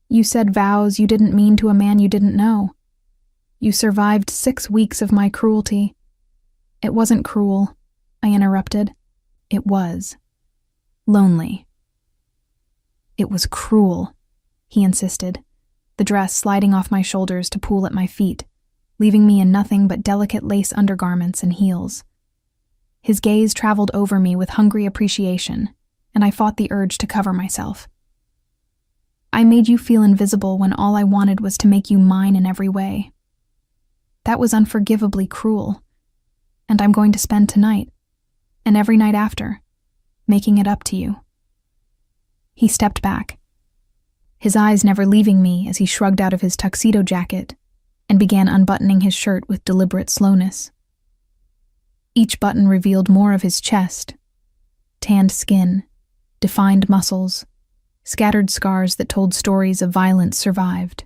You said vows you didn't mean to a man you didn't know. You survived 6 weeks of my cruelty. It wasn't cruel, I interrupted. It was. Lonely. It was cruel, he insisted, the dress sliding off my shoulders to pool at my feet, leaving me in nothing but delicate lace undergarments and heels. His gaze traveled over me with hungry appreciation, and I fought the urge to cover myself. I made you feel invisible when all I wanted was to make you mine in every way. That was unforgivably cruel, and I'm going to spend tonight, and every night after, making it up to you. He stepped back, his eyes never leaving me as he shrugged out of his tuxedo jacket and began unbuttoning his shirt with deliberate slowness. Each button revealed more of his chest, tanned skin, defined muscles, scattered scars that told stories of violence survived.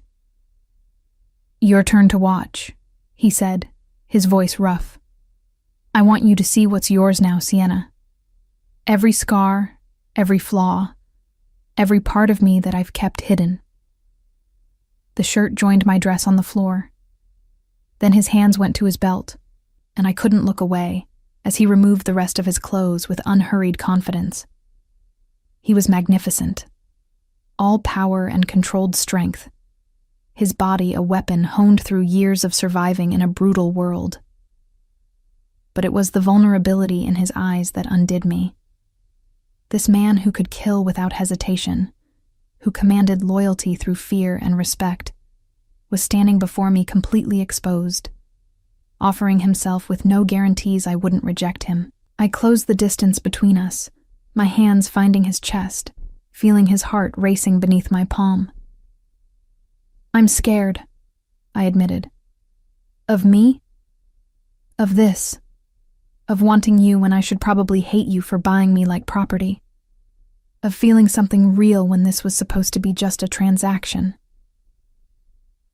Your turn to watch, he said, his voice rough. I want you to see what's yours now, Sienna. Every scar, every flaw, every part of me that I've kept hidden. The shirt joined my dress on the floor. Then his hands went to his belt, and I couldn't look away as he removed the rest of his clothes with unhurried confidence. He was magnificent. All power and controlled strength. His body a weapon honed through years of surviving in a brutal world. But it was the vulnerability in his eyes that undid me. This man who could kill without hesitation, who commanded loyalty through fear and respect, was standing before me completely exposed, offering himself with no guarantees I wouldn't reject him. I closed the distance between us, my hands finding his chest, feeling his heart racing beneath my palm. I'm scared, I admitted. Of me? Of this. Of wanting you when I should probably hate you for buying me like property. Of feeling something real when this was supposed to be just a transaction.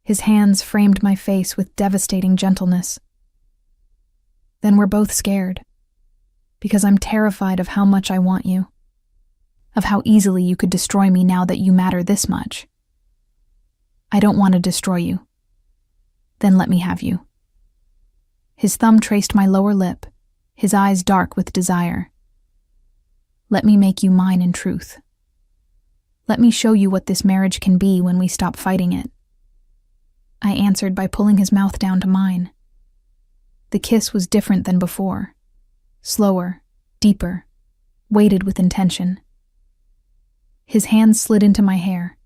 His hands framed my face with devastating gentleness. Then we're both scared, because I'm terrified of how much I want you, of how easily you could destroy me now that you matter this much. I don't want to destroy you. Then let me have you. His thumb traced my lower lip, his eyes dark with desire. Let me make you mine in truth. Let me show you what this marriage can be when we stop fighting it. I answered by pulling his mouth down to mine. The kiss was different than before. Slower, deeper, weighted with intention. His hands slid into my hair,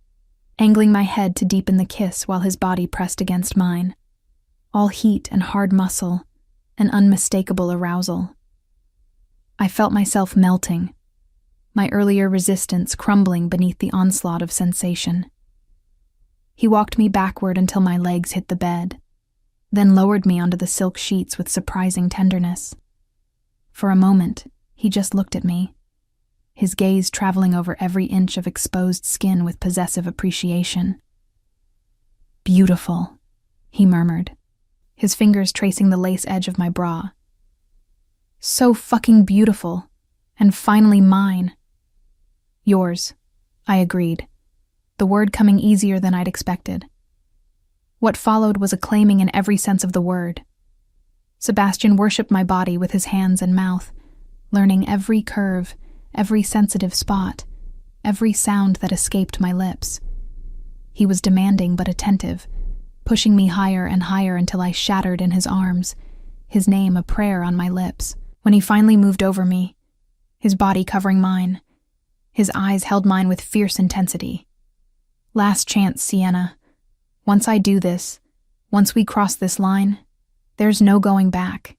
angling my head to deepen the kiss while his body pressed against mine. All heat and hard muscle, an unmistakable arousal. I felt myself melting, my earlier resistance crumbling beneath the onslaught of sensation. He walked me backward until my legs hit the bed, then lowered me onto the silk sheets with surprising tenderness. For a moment, he just looked at me, his gaze traveling over every inch of exposed skin with possessive appreciation. Beautiful, he murmured, his fingers tracing the lace edge of my bra. So fucking beautiful, and finally mine. Yours, I agreed, the word coming easier than I'd expected. What followed was acclaiming in every sense of the word. Sebastian worshipped my body with his hands and mouth, learning every curve, every sensitive spot, every sound that escaped my lips. He was demanding but attentive, pushing me higher and higher until I shattered in his arms, his name a prayer on my lips. When he finally moved over me, his body covering mine, his eyes held mine with fierce intensity. Last chance, Sienna. Once I do this, once we cross this line, there's no going back.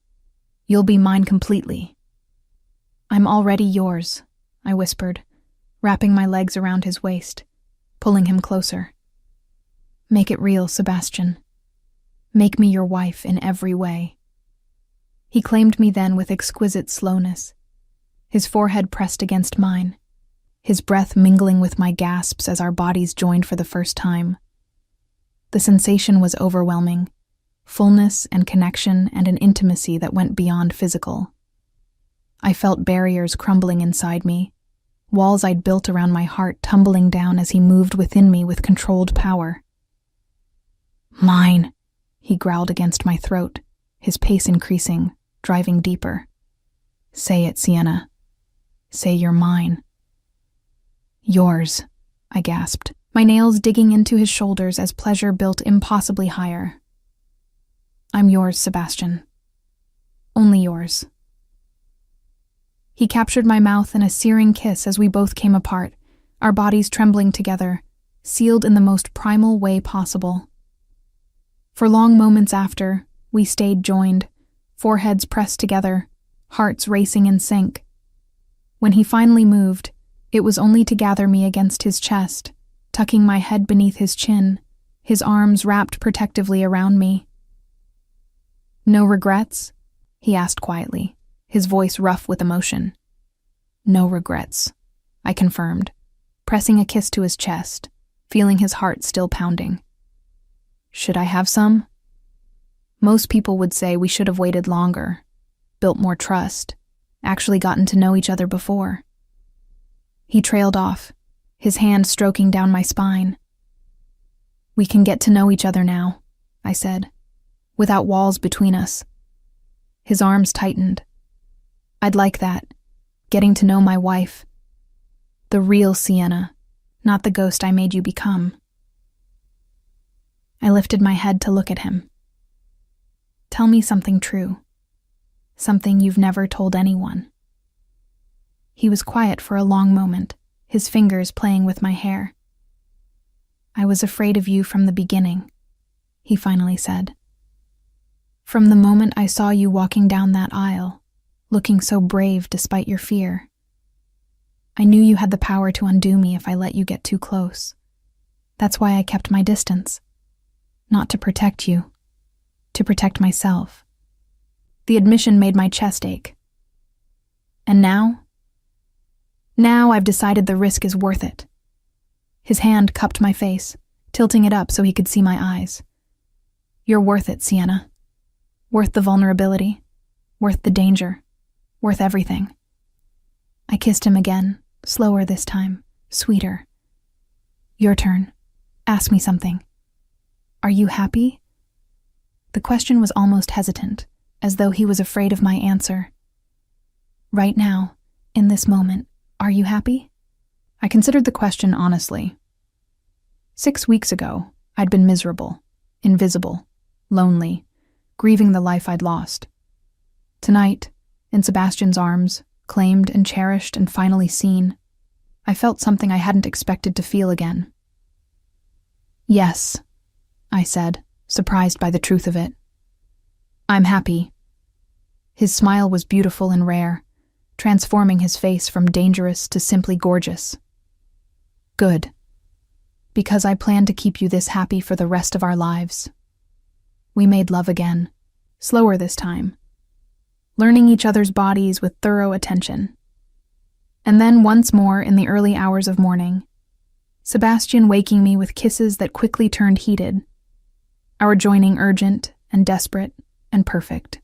You'll be mine completely. I'm already yours, I whispered, wrapping my legs around his waist, pulling him closer. Make it real, Sebastian. Make me your wife in every way. He claimed me then with exquisite slowness, his forehead pressed against mine, his breath mingling with my gasps as our bodies joined for the first time. The sensation was overwhelming, fullness and connection and an intimacy that went beyond physical. I felt barriers crumbling inside me, walls I'd built around my heart tumbling down as he moved within me with controlled power. Mine, he growled against my throat, his pace increasing, driving deeper. Say it, Sienna. Say you're mine. Yours, I gasped, my nails digging into his shoulders as pleasure built impossibly higher. I'm yours, Sebastian. Only yours. He captured my mouth in a searing kiss as we both came apart, our bodies trembling together, sealed in the most primal way possible. For long moments after, we stayed joined, foreheads pressed together, hearts racing in sync. When he finally moved, it was only to gather me against his chest, tucking my head beneath his chin, his arms wrapped protectively around me. No regrets? He asked quietly, his voice rough with emotion. No regrets, I confirmed, pressing a kiss to his chest, feeling his heart still pounding. Should I have some? Most people would say we should have waited longer, built more trust, actually gotten to know each other before. He trailed off, his hand stroking down my spine. We can get to know each other now, I said, without walls between us. His arms tightened. I'd like that, getting to know my wife. The real Sienna, not the ghost I made you become. I lifted my head to look at him. Tell me something true. Something you've never told anyone. He was quiet for a long moment, his fingers playing with my hair. I was afraid of you from the beginning, he finally said. From the moment I saw you walking down that aisle, looking so brave despite your fear. I knew you had the power to undo me if I let you get too close. That's why I kept my distance. Not to protect you, to protect myself. The admission made my chest ache. And now? Now I've decided the risk is worth it. His hand cupped my face, tilting it up so he could see my eyes. You're worth it, Sienna. Worth the vulnerability, worth the danger, worth everything. I kissed him again, slower this time, sweeter. Your turn. Ask me something. Are you happy? The question was almost hesitant, as though he was afraid of my answer. Right now, in this moment, are you happy? I considered the question honestly. 6 weeks ago, I'd been miserable, invisible, lonely, grieving the life I'd lost. Tonight, in Sebastian's arms, claimed and cherished and finally seen, I felt something I hadn't expected to feel again. Yes, I said, surprised by the truth of it. I'm happy. His smile was beautiful and rare, transforming his face from dangerous to simply gorgeous. Good. Because I plan to keep you this happy for the rest of our lives. We made love again, slower this time, learning each other's bodies with thorough attention. And then once more in the early hours of morning, Sebastian waking me with kisses that quickly turned heated, our joining urgent and desperate and perfect.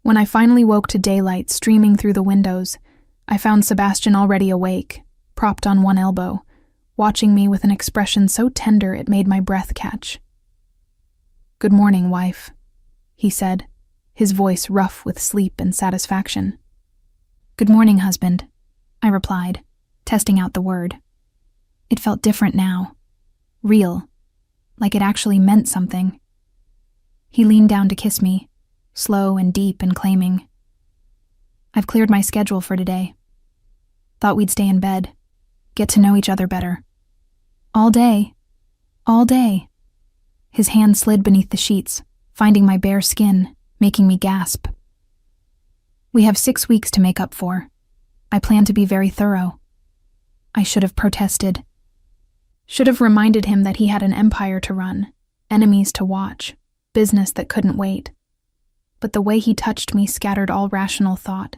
When I finally woke to daylight streaming through the windows, I found Sebastian already awake, propped on one elbow, watching me with an expression so tender it made my breath catch. Good morning, wife, he said, his voice rough with sleep and satisfaction. Good morning, husband, I replied, testing out the word. It felt different now, real, like it actually meant something. He leaned down to kiss me, slow and deep and claiming. I've cleared my schedule for today. Thought we'd stay in bed, get to know each other better. All day. All day. His hand slid beneath the sheets, finding my bare skin, making me gasp. We have 6 weeks to make up for. I plan to be very thorough. I should have protested. Should have reminded him that he had an empire to run, enemies to watch, business that couldn't wait. But the way he touched me scattered all rational thought,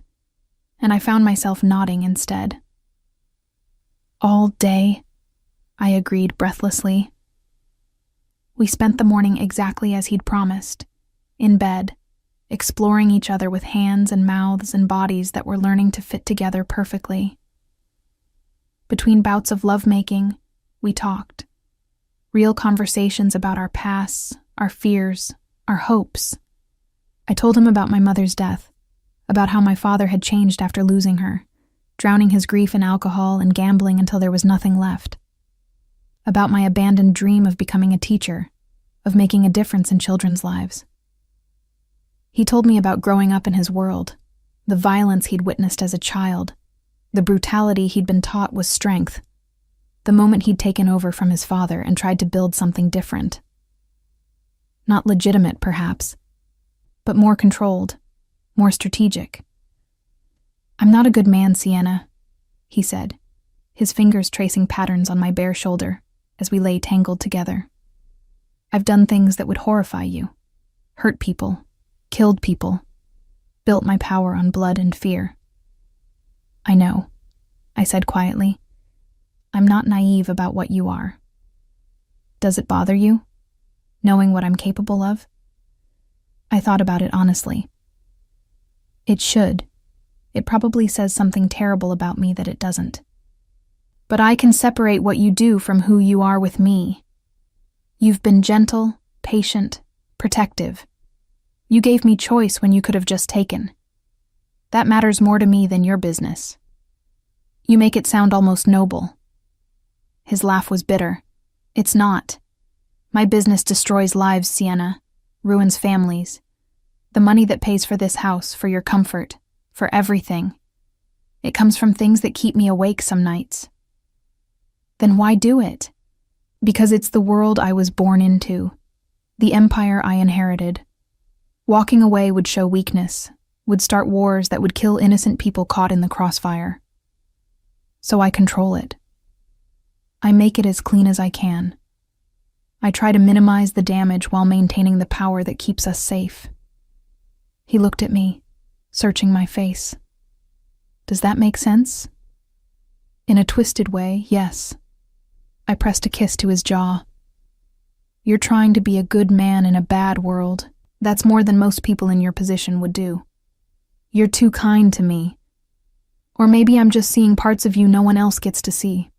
and I found myself nodding instead. All day, I agreed breathlessly. We spent the morning exactly as he'd promised, in bed, exploring each other with hands and mouths and bodies that were learning to fit together perfectly. Between bouts of lovemaking, we talked. Real conversations about our pasts, our fears, our hopes. I told him about my mother's death, about how my father had changed after losing her, drowning his grief in alcohol and gambling until there was nothing left. About my abandoned dream of becoming a teacher, of making a difference in children's lives. He told me about growing up in his world, the violence he'd witnessed as a child, the brutality he'd been taught was strength, the moment he'd taken over from his father and tried to build something different. Not legitimate, perhaps, but more controlled, more strategic. I'm not a good man, Sienna, he said, his fingers tracing patterns on my bare shoulder as we lay tangled together. I've done things that would horrify you, hurt people, killed people, built my power on blood and fear. I know, I said quietly. I'm not naive about what you are. Does it bother you, knowing what I'm capable of? I thought about it honestly. It should. It probably says something terrible about me that it doesn't. But I can separate what you do from who you are with me. You've been gentle, patient, protective. You gave me choice when you could have just taken. That matters more to me than your business. You make it sound almost noble. His laugh was bitter. It's not. My business destroys lives, Sienna, ruins families. The money that pays for this house, for your comfort, for everything. It comes from things that keep me awake some nights. Then why do it? Because it's the world I was born into, the empire I inherited. Walking away would show weakness, would start wars that would kill innocent people caught in the crossfire. So I control it. I make it as clean as I can. I try to minimize the damage while maintaining the power that keeps us safe. He looked at me, searching my face. Does that make sense? In a twisted way, yes. I pressed a kiss to his jaw. You're trying to be a good man in a bad world. That's more than most people in your position would do. You're too kind to me. Or maybe I'm just seeing parts of you no one else gets to see.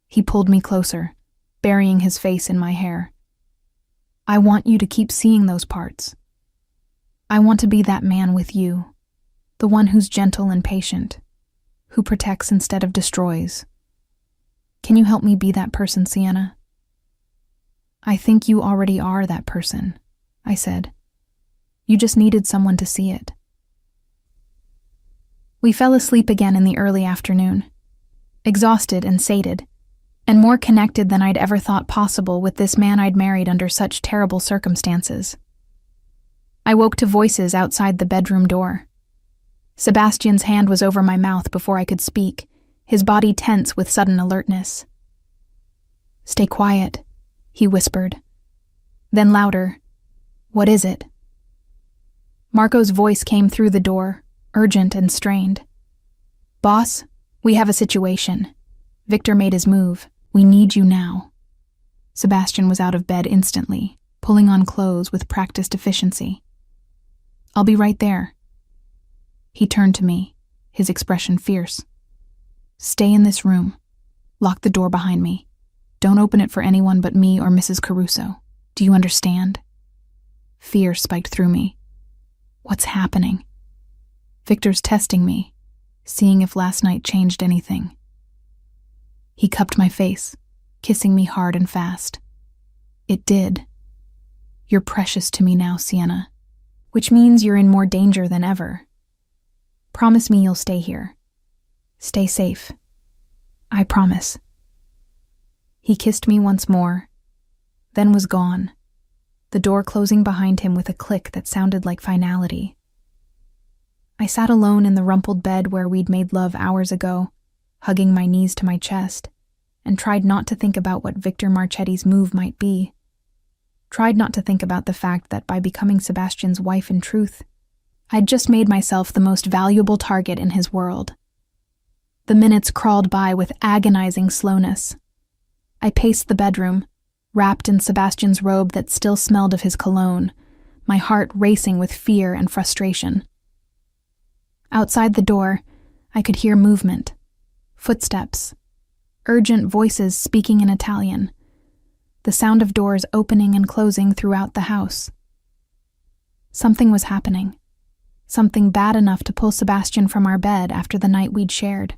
He pulled me closer, burying his face in my hair. I want you to keep seeing those parts. I want to be that man with you, the one who's gentle and patient, who protects instead of destroys. Can you help me be that person, Sienna? I think you already are that person, I said. You just needed someone to see it. We fell asleep again in the early afternoon, exhausted and sated, and more connected than I'd ever thought possible with this man I'd married under such terrible circumstances. I woke to voices outside the bedroom door. Sebastian's hand was over my mouth before I could speak, his body tense with sudden alertness. Stay quiet, he whispered. Then louder, what is it? Marco's voice came through the door, urgent and strained. Boss, we have a situation. Victor made his move. We need you now. Sebastian was out of bed instantly, pulling on clothes with practiced efficiency. I'll be right there. He turned to me, his expression fierce. Stay in this room. Lock the door behind me. Don't open it for anyone but me or Mrs. Caruso. Do you understand? Fear spiked through me. What's happening? Victor's testing me, seeing if last night changed anything. He cupped my face, kissing me hard and fast. It did. You're precious to me now, Sienna, which means you're in more danger than ever. Promise me you'll stay here. Stay safe. I promise." He kissed me once more, then was gone, the door closing behind him with a click that sounded like finality. I sat alone in the rumpled bed where we'd made love hours ago, hugging my knees to my chest, and tried not to think about what Victor Marchetti's move might be. Tried not to think about the fact that by becoming Sebastian's wife in truth, I'd just made myself the most valuable target in his world. The minutes crawled by with agonizing slowness. I paced the bedroom, wrapped in Sebastian's robe that still smelled of his cologne, my heart racing with fear and frustration. Outside the door, I could hear movement, footsteps, urgent voices speaking in Italian, the sound of doors opening and closing throughout the house. Something was happening, something bad enough to pull Sebastian from our bed after the night we'd shared.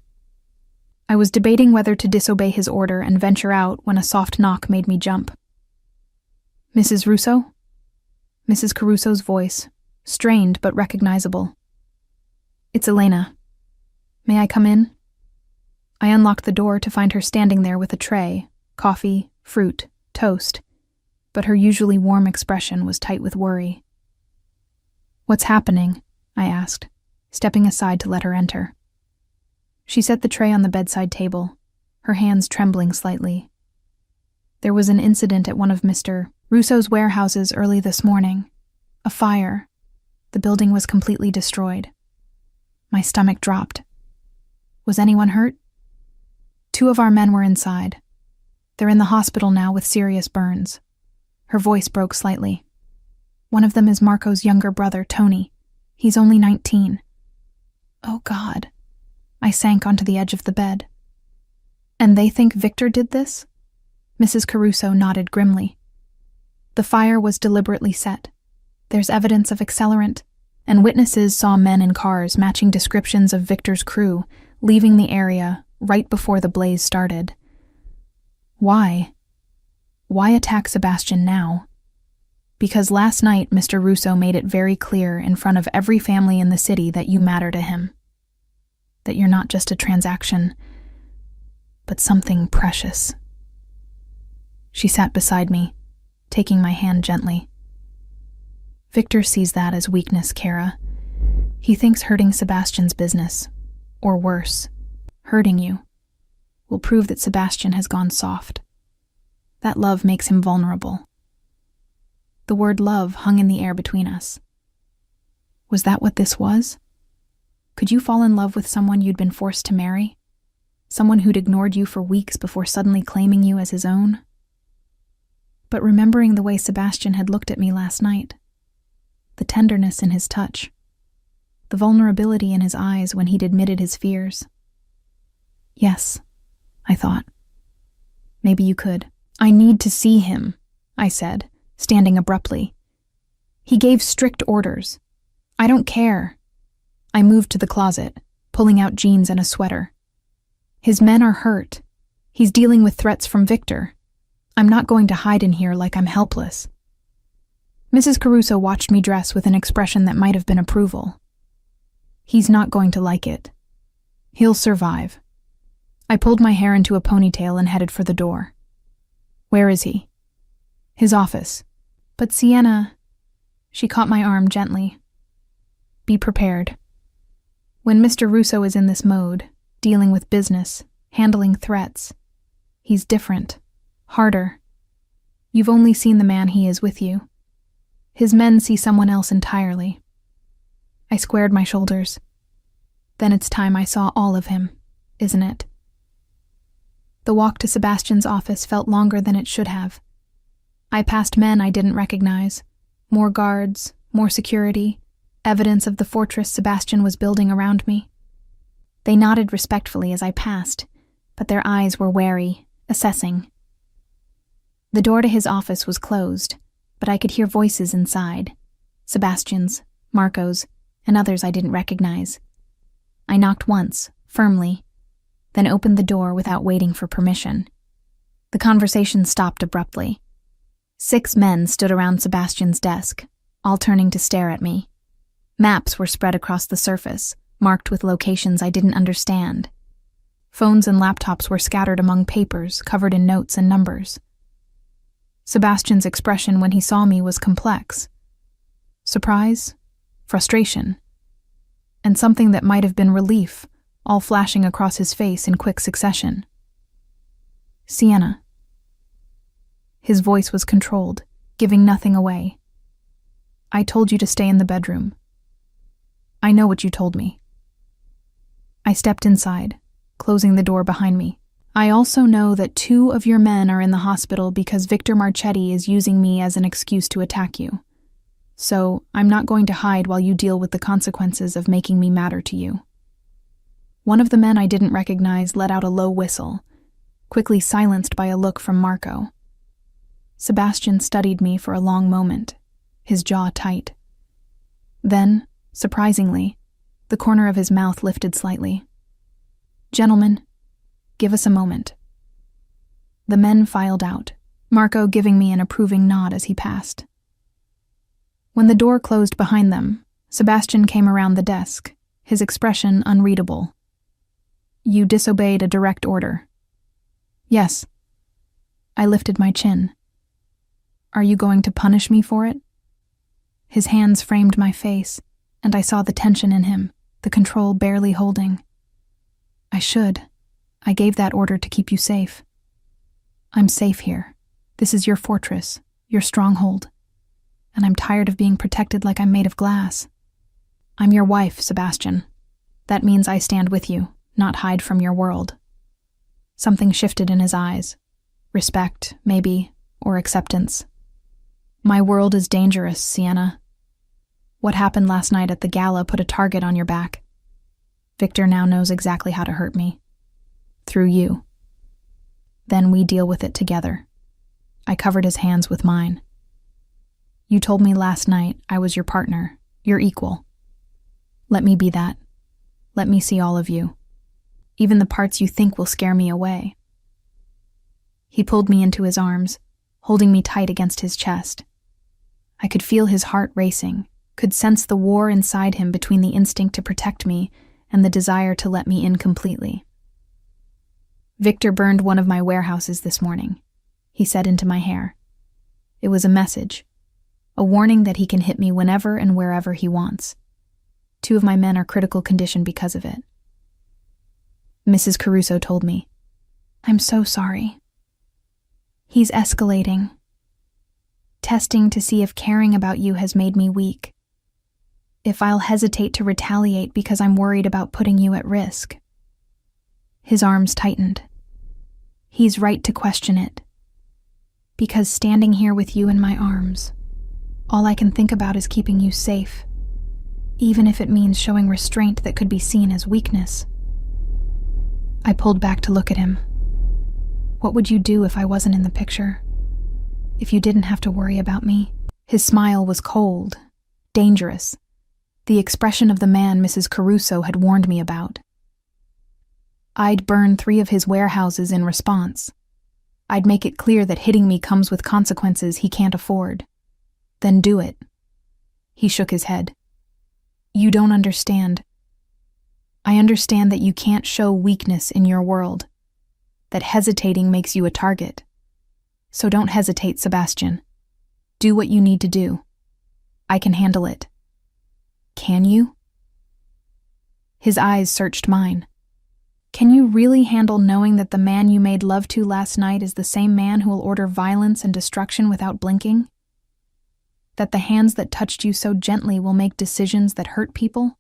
I was debating whether to disobey his order and venture out when a soft knock made me jump. "Mrs. Russo?" Mrs. Caruso's voice, strained but recognizable. "It's Elena. May I come in?" I unlocked the door to find her standing there with a tray, coffee, fruit, toast, but her usually warm expression was tight with worry. "What's happening?" I asked, stepping aside to let her enter. She set the tray on the bedside table, her hands trembling slightly. "There was an incident at one of Mr. Russo's warehouses early this morning. A fire. The building was completely destroyed." My stomach dropped. "Was anyone hurt?" "2 of our men were inside. They're in the hospital now with serious burns." Her voice broke slightly. "One of them is Marco's younger brother, Tony. He's only 19. "Oh, God." I sank onto the edge of the bed. "And they think Victor did this?" Mrs. Caruso nodded grimly. "The fire was deliberately set. There's evidence of accelerant, and witnesses saw men in cars matching descriptions of Victor's crew leaving the area right before the blaze started. Why? Why attack Sebastian now? Because last night Mr. Russo made it very clear in front of every family in the city that you matter to him. That you're not just a transaction, but something precious." She sat beside me, taking my hand gently. "Victor sees that as weakness, Kara. He thinks hurting Sebastian's business, or worse, hurting you, will prove that Sebastian has gone soft. That love makes him vulnerable." The word love hung in the air between us. Was that what this was? Could you fall in love with someone you'd been forced to marry? Someone who'd ignored you for weeks before suddenly claiming you as his own? But remembering the way Sebastian had looked at me last night, the tenderness in his touch, the vulnerability in his eyes when he'd admitted his fears. "Yes," I thought. "Maybe you could." "I need to see him," I said, standing abruptly. "He gave strict orders. I don't care." I moved to the closet, pulling out jeans and a sweater. "His men are hurt. He's dealing with threats from Victor. I'm not going to hide in here like I'm helpless." Mrs. Caruso watched me dress with an expression that might have been approval. "He's not going to like it. He'll survive." I pulled my hair into a ponytail and headed for the door. "Where is he?" "His office." "But Sienna..." She caught my arm gently. "Be prepared. When Mr. Russo is in this mode, dealing with business, handling threats, he's different, harder. You've only seen the man he is with you. His men see someone else entirely." I squared my shoulders. "Then it's time I saw all of him, isn't it?" The walk to Sebastian's office felt longer than it should have. I passed men I didn't recognize, more guards, more security, evidence of the fortress Sebastian was building around me. They nodded respectfully as I passed, but their eyes were wary, assessing. The door to his office was closed, but I could hear voices inside, Sebastian's, Marco's, and others I didn't recognize. I knocked once, firmly, then opened the door without waiting for permission. The conversation stopped abruptly. 6 men stood around Sebastian's desk, all turning to stare at me. Maps were spread across the surface, marked with locations I didn't understand. Phones and laptops were scattered among papers covered in notes and numbers. Sebastian's expression when he saw me was complex. Surprise, frustration, and something that might have been relief, all flashing across his face in quick succession. Sienna. His voice was controlled, giving nothing away. I told you to stay in the bedroom. I know what you told me. I stepped inside, closing the door behind me. I also know that 2 of your men are in the hospital because Victor Marchetti is using me as an excuse to attack you. So I'm not going to hide while you deal with the consequences of making me matter to you. One of the men I didn't recognize let out a low whistle, quickly silenced by a look from Marco. Sebastian studied me for a long moment, his jaw tight. Then, surprisingly, the corner of his mouth lifted slightly. Gentlemen, give us a moment. The men filed out, Marco giving me an approving nod as he passed. When the door closed behind them, Sebastian came around the desk, his expression unreadable. You disobeyed a direct order. Yes. I lifted my chin. Are you going to punish me for it? His hands framed my face, and I saw the tension in him, the control barely holding. I should. I gave that order to keep you safe. I'm safe here. This is your fortress, your stronghold. And I'm tired of being protected like I'm made of glass. I'm your wife, Sebastian. That means I stand with you, not hide from your world. Something shifted in his eyes. Respect, maybe, or acceptance. My world is dangerous, Sienna. What happened last night at the gala put a target on your back. Victor now knows exactly how to hurt me. Through you. Then we deal with it together. I covered his hands with mine. You told me last night I was your partner, your equal. Let me be that. Let me see all of you. Even the parts you think will scare me away. He pulled me into his arms, holding me tight against his chest. I could feel his heart racing, could sense the war inside him between the instinct to protect me and the desire to let me in completely. Victor burned one of my warehouses this morning, he said into my hair. It was a message, a warning that he can hit me whenever and wherever he wants. 2 of my men are critical condition because of it. Mrs. Caruso told me, I'm so sorry. He's escalating. Testing to see if caring about you has made me weak. If I'll hesitate to retaliate because I'm worried about putting you at risk. His arms tightened. He's right to question it. Because standing here with you in my arms, all I can think about is keeping you safe, even if it means showing restraint that could be seen as weakness. I pulled back to look at him. What would you do if I wasn't in the picture? If you didn't have to worry about me? His smile was cold, dangerous, the expression of the man Mrs. Caruso had warned me about. I'd burn 3 of his warehouses in response. I'd make it clear that hitting me comes with consequences he can't afford. Then do it. He shook his head. You don't understand. I understand that you can't show weakness in your world, that hesitating makes you a target. So don't hesitate, Sebastian. Do what you need to do. I can handle it. Can you? His eyes searched mine. Can you really handle knowing that the man you made love to last night is the same man who will order violence and destruction without blinking? That the hands that touched you so gently will make decisions that hurt people?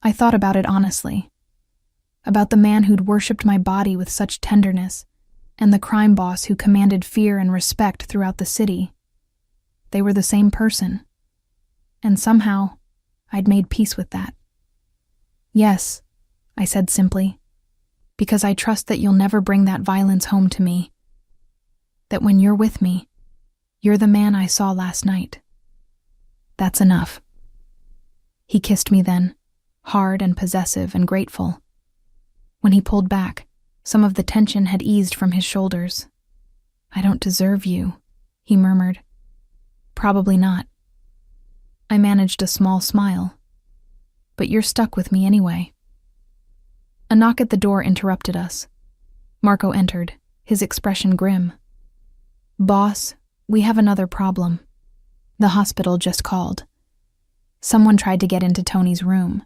I thought about it honestly. About the man who'd worshipped my body with such tenderness, and the crime boss who commanded fear and respect throughout the city. They were the same person. And somehow, I'd made peace with that. Yes, I said simply, because I trust that you'll never bring that violence home to me. That when you're with me, you're the man I saw last night. That's enough. He kissed me then, hard and possessive and grateful. When he pulled back, some of the tension had eased from his shoulders. I don't deserve you, he murmured. Probably not. I managed a small smile. but you're stuck with me anyway." A knock at the door interrupted us. Marco entered, his expression grim. "Boss, we have another problem. The hospital just called. Someone tried to get into Tony's room.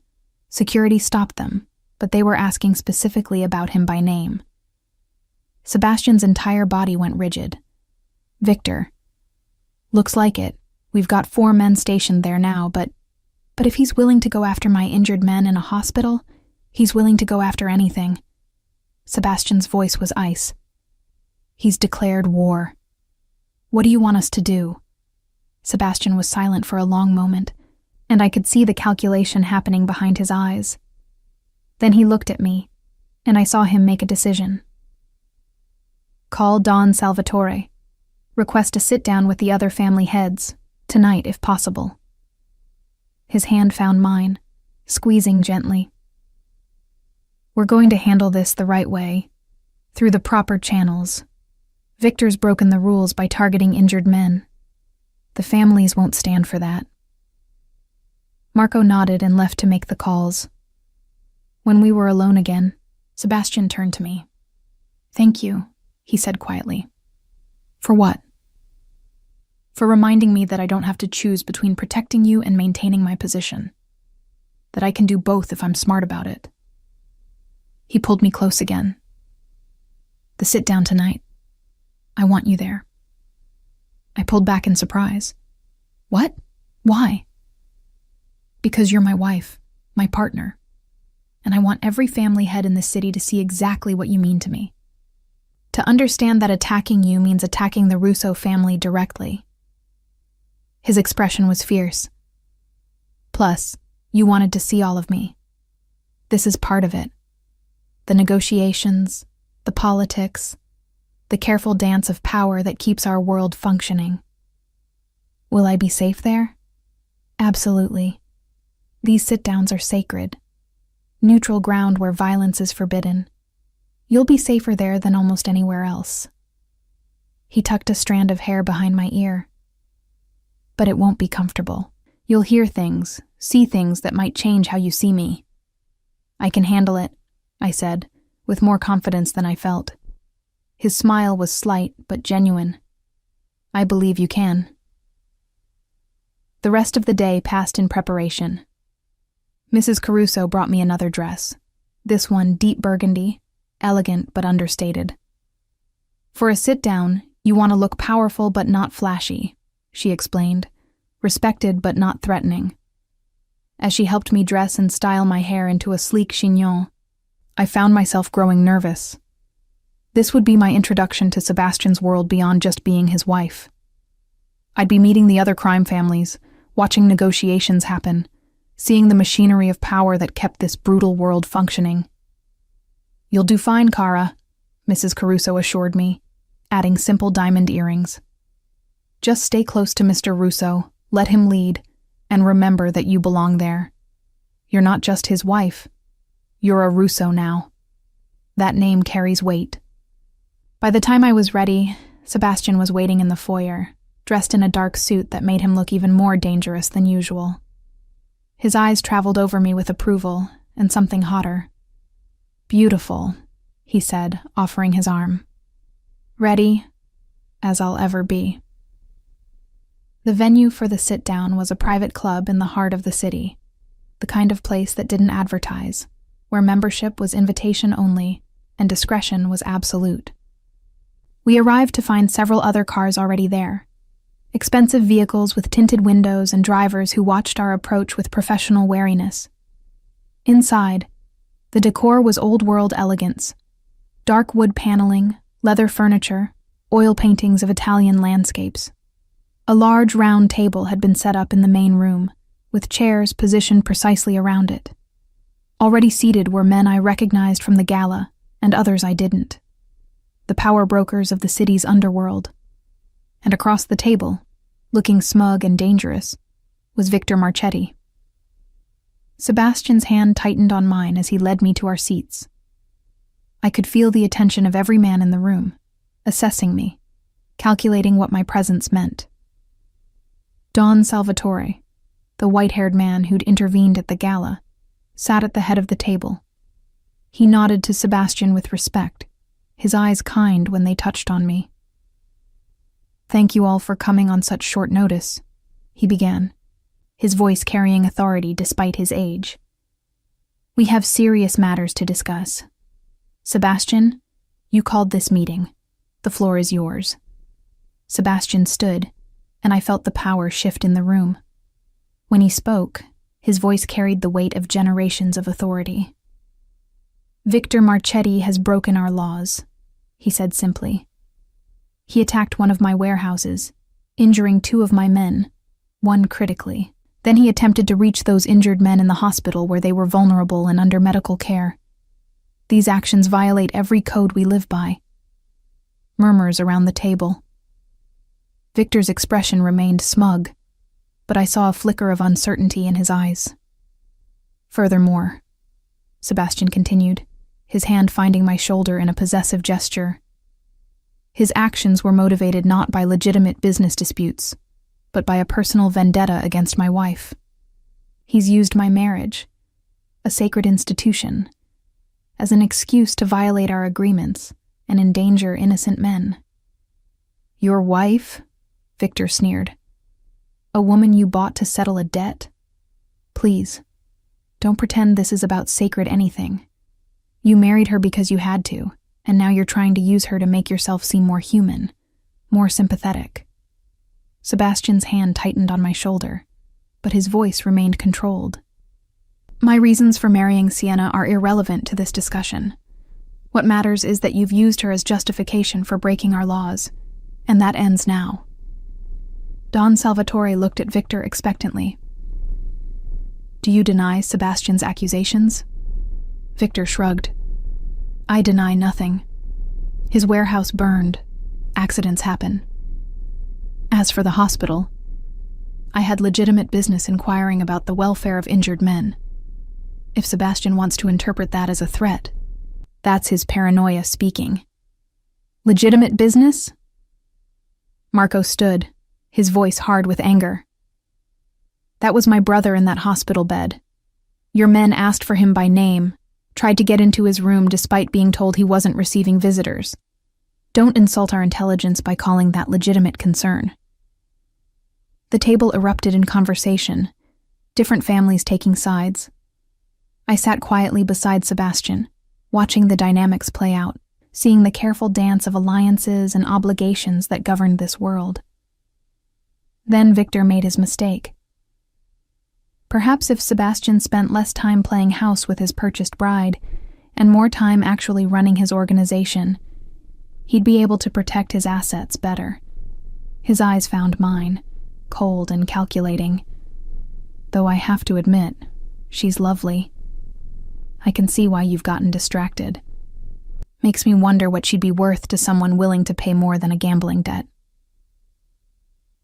Security stopped them, but they were asking specifically about him by name." Sebastian's entire body went rigid. "Victor. Looks like it. We've got 4 men stationed there now, but if he's willing to go after my injured men in a hospital, he's willing to go after anything." Sebastian's voice was ice. "He's declared war. What do you want us to do?" Sebastian was silent for a long moment, and I could see the calculation happening behind his eyes. Then he looked at me, and I saw him make a decision. "Call Don Salvatore. Request a sit-down with the other family heads, tonight if possible." His hand found mine, squeezing gently. "We're going to handle this the right way, through the proper channels. Victor's broken the rules by targeting injured men. The families won't stand for that." Marco nodded and left to make the calls. When we were alone again, Sebastian turned to me. "Thank you," he said quietly. "For what?" "For reminding me that I don't have to choose between protecting you and maintaining my position. That I can do both if I'm smart about it." He pulled me close again. "The sit-down tonight. I want you there." I pulled back in surprise. "What? Why?" "Because you're my wife, my partner, and I want every family head in this city to see exactly what you mean to me. To understand that attacking you means attacking the Russo family directly." His expression was fierce. "Plus, you wanted to see all of me. This is part of it. The negotiations, the politics, the careful dance of power that keeps our world functioning. Will I be safe there? Absolutely. These sit-downs are sacred. Neutral ground where violence is forbidden. You'll be safer there than almost anywhere else." He tucked a strand of hair behind my ear. "But it won't be comfortable. You'll hear things, see things that might change how you see me." "I can handle it," I said, with more confidence than I felt. His smile was slight but genuine. "I believe you can." The rest of the day passed in preparation. Mrs. Caruso brought me another dress, this one deep burgundy, elegant but understated. "For a sit-down, you want to look powerful but not flashy," she explained, respected but not threatening. As she helped me dress and style my hair into a sleek chignon, I found myself growing nervous. This would be my introduction to Sebastian's world beyond just being his wife. I'd be meeting the other crime families, watching negotiations happen, seeing the machinery of power that kept this brutal world functioning. "You'll do fine, Cara," Mrs. Caruso assured me, adding simple diamond earrings. "Just stay close to Mr. Russo, let him lead, and remember that you belong there. You're not just his wife. You're a Russo now. That name carries weight." By the time I was ready, Sebastian was waiting in the foyer, dressed in a dark suit that made him look even more dangerous than usual. His eyes traveled over me with approval and something hotter. "Beautiful," he said, offering his arm. "Ready, as I'll ever be." The venue for the sit-down was a private club in the heart of the city, the kind of place that didn't advertise, where membership was invitation only and discretion was absolute. We arrived to find several other cars already there, expensive vehicles with tinted windows and drivers who watched our approach with professional wariness. Inside, the decor was old-world elegance, dark wood paneling, leather furniture, oil paintings of Italian landscapes. A large round table had been set up in the main room, with chairs positioned precisely around it. Already seated were men I recognized from the gala, and others I didn't. The power brokers of the city's underworld. And across the table, looking smug and dangerous, was Victor Marchetti. Sebastian's hand tightened on mine as he led me to our seats. I could feel the attention of every man in the room, assessing me, calculating what my presence meant. Don Salvatore, the white-haired man who'd intervened at the gala, sat at the head of the table. He nodded to Sebastian with respect, his eyes kind when they touched on me. "Thank you all for coming on such short notice," he began, his voice carrying authority despite his age. "We have serious matters to discuss. Sebastian, you called this meeting. The floor is yours." Sebastian stood, and I felt the power shift in the room. When he spoke, his voice carried the weight of generations of authority. "Victor Marchetti has broken our laws," he said simply. "He attacked one of my warehouses, injuring 2 of my men, 1 critically. Then he attempted to reach those injured men in the hospital where they were vulnerable and under medical care. These actions violate every code we live by." Murmurs around the table. Victor's expression remained smug, but I saw a flicker of uncertainty in his eyes. "Furthermore," Sebastian continued, his hand finding my shoulder in a possessive gesture, "his actions were motivated not by legitimate business disputes, but by a personal vendetta against my wife. He's used my marriage, a sacred institution, as an excuse to violate our agreements and endanger innocent men." "Your wife?" Victor sneered. "A woman you bought to settle a debt? Please, don't pretend this is about sacred anything. You married her because you had to, and now you're trying to use her to make yourself seem more human, more sympathetic." Sebastian's hand tightened on my shoulder, but his voice remained controlled. "My reasons for marrying Sienna are irrelevant to this discussion. What matters is that you've used her as justification for breaking our laws, and that ends now." Don Salvatore looked at Victor expectantly. "Do you deny Sebastian's accusations?" Victor shrugged. "I deny nothing. His warehouse burned. Accidents happen. As for the hospital, I had legitimate business inquiring about the welfare of injured men. If Sebastian wants to interpret that as a threat, that's his paranoia speaking." "Legitimate business?" Marco stood, his voice hard with anger. "That was my brother in that hospital bed. Your men asked for him by name, tried to get into his room despite being told he wasn't receiving visitors. Don't insult our intelligence by calling that legitimate concern." The table erupted in conversation, different families taking sides. I sat quietly beside Sebastian, watching the dynamics play out, seeing the careful dance of alliances and obligations that governed this world. Then Victor made his mistake. Perhaps if Sebastian spent less time playing house with his purchased bride, and more time actually running his organization, he'd be able to protect his assets better. His eyes found mine, cold and calculating. Though I have to admit, she's lovely. I can see why you've gotten distracted. Makes me wonder what she'd be worth to someone willing to pay more than a gambling debt.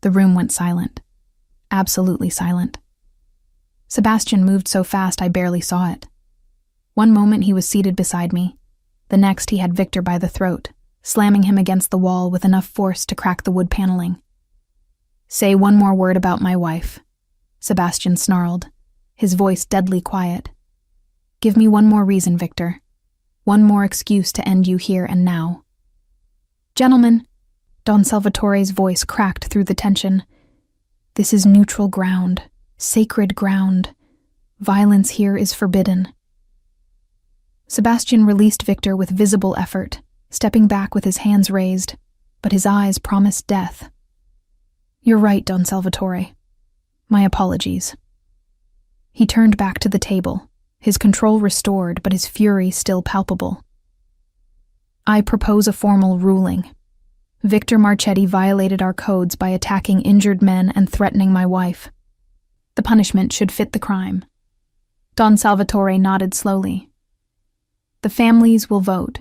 The room went silent. Absolutely silent. Sebastian moved so fast I barely saw it. One moment he was seated beside me. The next he had Victor by the throat, slamming him against the wall with enough force to crack the wood paneling. "Say one more word about my wife," Sebastian snarled, his voice deadly quiet. "Give me one more reason, Victor. One more excuse to end you here and now." "Gentlemen," Don Salvatore's voice cracked through the tension. "This is neutral ground, sacred ground. Violence here is forbidden." Sebastian released Victor with visible effort, stepping back with his hands raised, but his eyes promised death. "You're right, Don Salvatore. My apologies." He turned back to the table, his control restored but his fury still palpable. "I propose a formal ruling. Victor Marchetti violated our codes by attacking injured men and threatening my wife. The punishment should fit the crime." Don Salvatore nodded slowly. "The families will vote.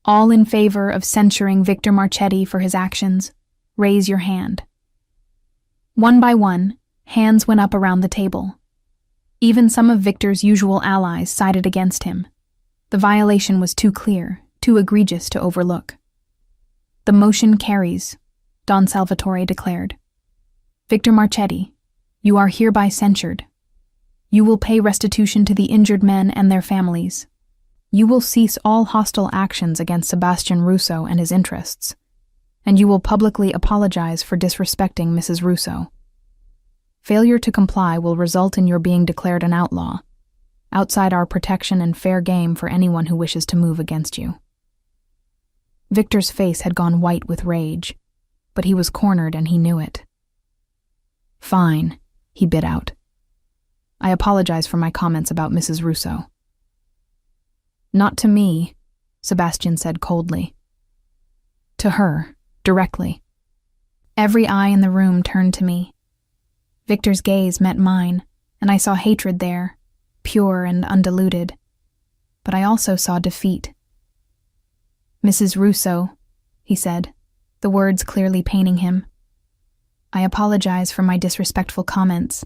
All in favor of censuring Victor Marchetti for his actions, raise your hand." One by one, hands went up around the table. Even some of Victor's usual allies sided against him. The violation was too clear, too egregious to overlook. "The motion carries," Don Salvatore declared. "Victor Marchetti, you are hereby censured. You will pay restitution to the injured men and their families. You will cease all hostile actions against Sebastian Russo and his interests. And you will publicly apologize for disrespecting Mrs. Russo. Failure to comply will result in your being declared an outlaw, outside our protection and fair game for anyone who wishes to move against you. Victor's face had gone white with rage, but he was cornered and he knew it. Fine, he bit out. I apologize for my comments about Mrs. Russo. Not to me, Sebastian said coldly. To her, directly. Every eye in the room turned to me. Victor's gaze met mine, and I saw hatred there, pure and undiluted. But I also saw defeat. Mrs. Russo, he said, the words clearly paining him. I apologize for my disrespectful comments.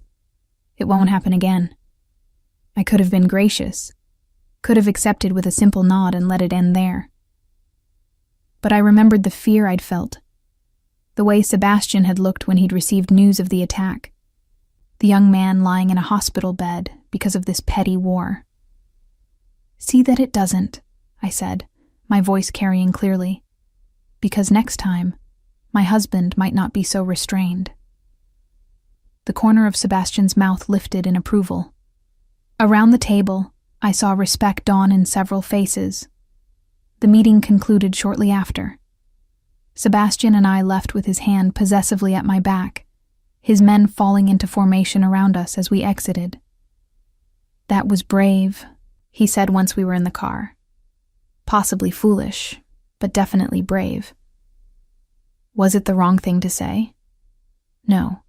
It won't happen again. I could have been gracious, could have accepted with a simple nod and let it end there. But I remembered the fear I'd felt, the way Sebastian had looked when he'd received news of the attack, the young man lying in a hospital bed because of this petty war. See that it doesn't, I said, my voice carrying clearly, because next time, my husband might not be so restrained. The corner of Sebastian's mouth lifted in approval. Around the table, I saw respect dawn in several faces. The meeting concluded shortly after. Sebastian and I left with his hand possessively at my back, his men falling into formation around us as we exited. That was brave, he said once we were in the car. Possibly foolish, but definitely brave. Was it the wrong thing to say? No.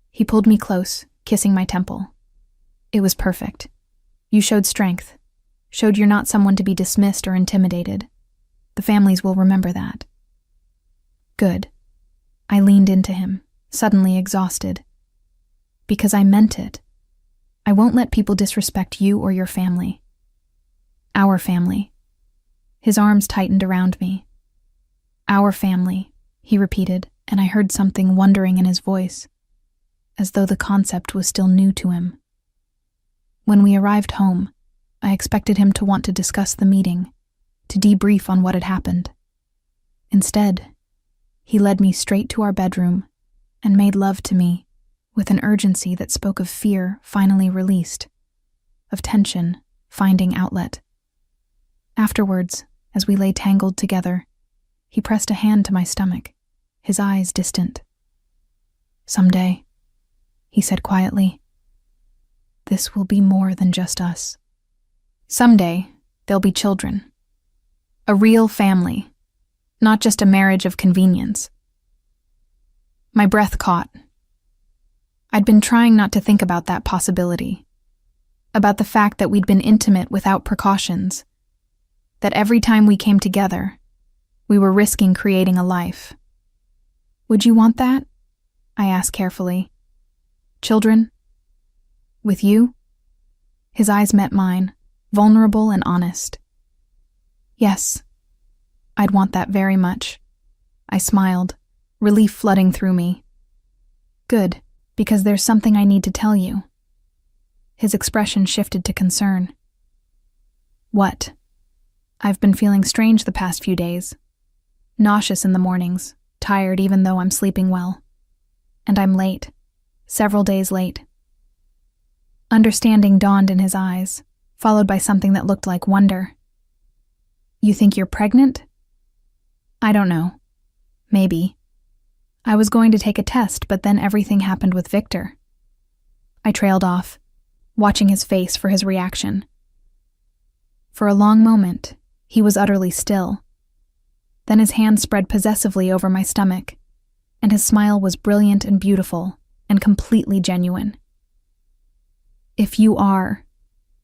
He pulled me close, kissing my temple. It was perfect. You showed strength, showed you're not someone to be dismissed or intimidated. The families will remember that. Good. I leaned into him, suddenly exhausted. Because I meant it. I won't let people disrespect you or your family. Our family. His arms tightened around me. Our family, he repeated, and I heard something wondering in his voice, as though the concept was still new to him. When we arrived home, I expected him to want to discuss the meeting, to debrief on what had happened. Instead, he led me straight to our bedroom and made love to me with an urgency that spoke of fear finally released, of tension finding outlet. Afterwards, as we lay tangled together, he pressed a hand to my stomach, his eyes distant. Someday, he said quietly, this will be more than just us. Someday, there'll be children. A real family, not just a marriage of convenience. My breath caught. I'd been trying not to think about that possibility, about the fact that we'd been intimate without precautions, that every time we came together, we were risking creating a life. Would you want that? I asked carefully. Children? With you? His eyes met mine, vulnerable and honest. Yes, I'd want that very much. I smiled, relief flooding through me. Good, because there's something I need to tell you. His expression shifted to concern. What? I've been feeling strange the past few days. Nauseous in the mornings, tired even though I'm sleeping well. And I'm late, several days late. Understanding dawned in his eyes, followed by something that looked like wonder. You think you're pregnant? I don't know. Maybe. I was going to take a test, but then everything happened with Victor. I trailed off, watching his face for his reaction. For a long moment, he was utterly still. Then his hand spread possessively over my stomach, and his smile was brilliant and beautiful, and completely genuine. If you are,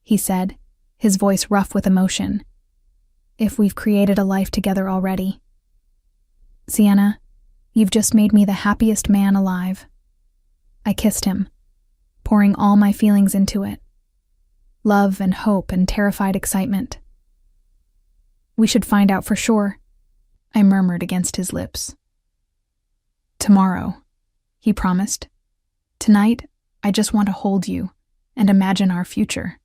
he said, his voice rough with emotion. If we've created a life together already. Sienna, you've just made me the happiest man alive. I kissed him, pouring all my feelings into it. Love and hope and terrified excitement. We should find out for sure, I murmured against his lips. Tomorrow, he promised. Tonight, I just want to hold you, and imagine our future.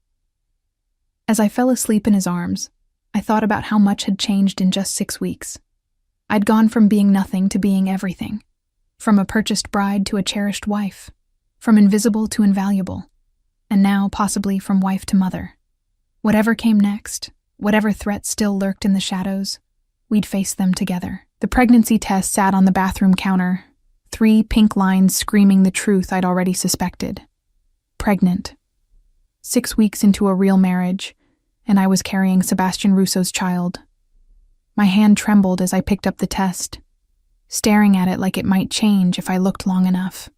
As I fell asleep in his arms, I thought about how much had changed in just 6 weeks. I'd gone from being nothing to being everything, from a purchased bride to a cherished wife, from invisible to invaluable, and now possibly from wife to mother. Whatever came next, whatever threats still lurked in the shadows, we'd face them together. The pregnancy test sat on the bathroom counter, 3 pink lines screaming the truth I'd already suspected. Pregnant. 6 weeks into a real marriage, and I was carrying Sebastian Russo's child. My hand trembled as I picked up the test, staring at it like it might change if I looked long enough.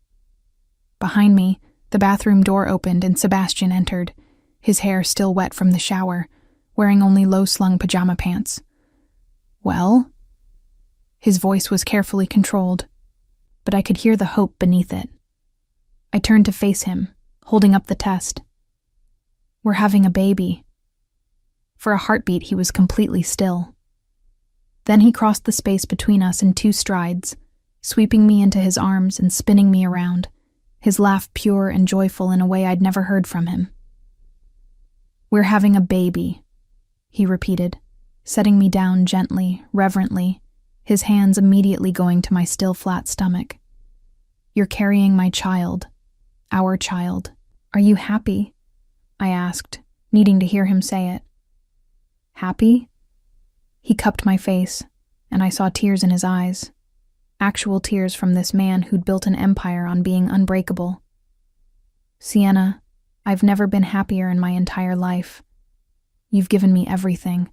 Behind me, the bathroom door opened and Sebastian entered, his hair still wet from the shower, wearing only low-slung pajama pants. "Well?" His voice was carefully controlled, but I could hear the hope beneath it. I turned to face him, holding up the test. "We're having a baby." For a heartbeat, he was completely still. Then he crossed the space between us in 2 strides, sweeping me into his arms and spinning me around, his laugh pure and joyful in a way I'd never heard from him. "We're having a baby," he repeated, setting me down gently, reverently, his hands immediately going to my still flat stomach. "You're carrying my child, our child. Are you happy?" I asked, needing to hear him say it. "Happy?" He cupped my face, and I saw tears in his eyes, actual tears from this man who'd built an empire on being unbreakable. "Sienna, I've never been happier in my entire life. You've given me everything.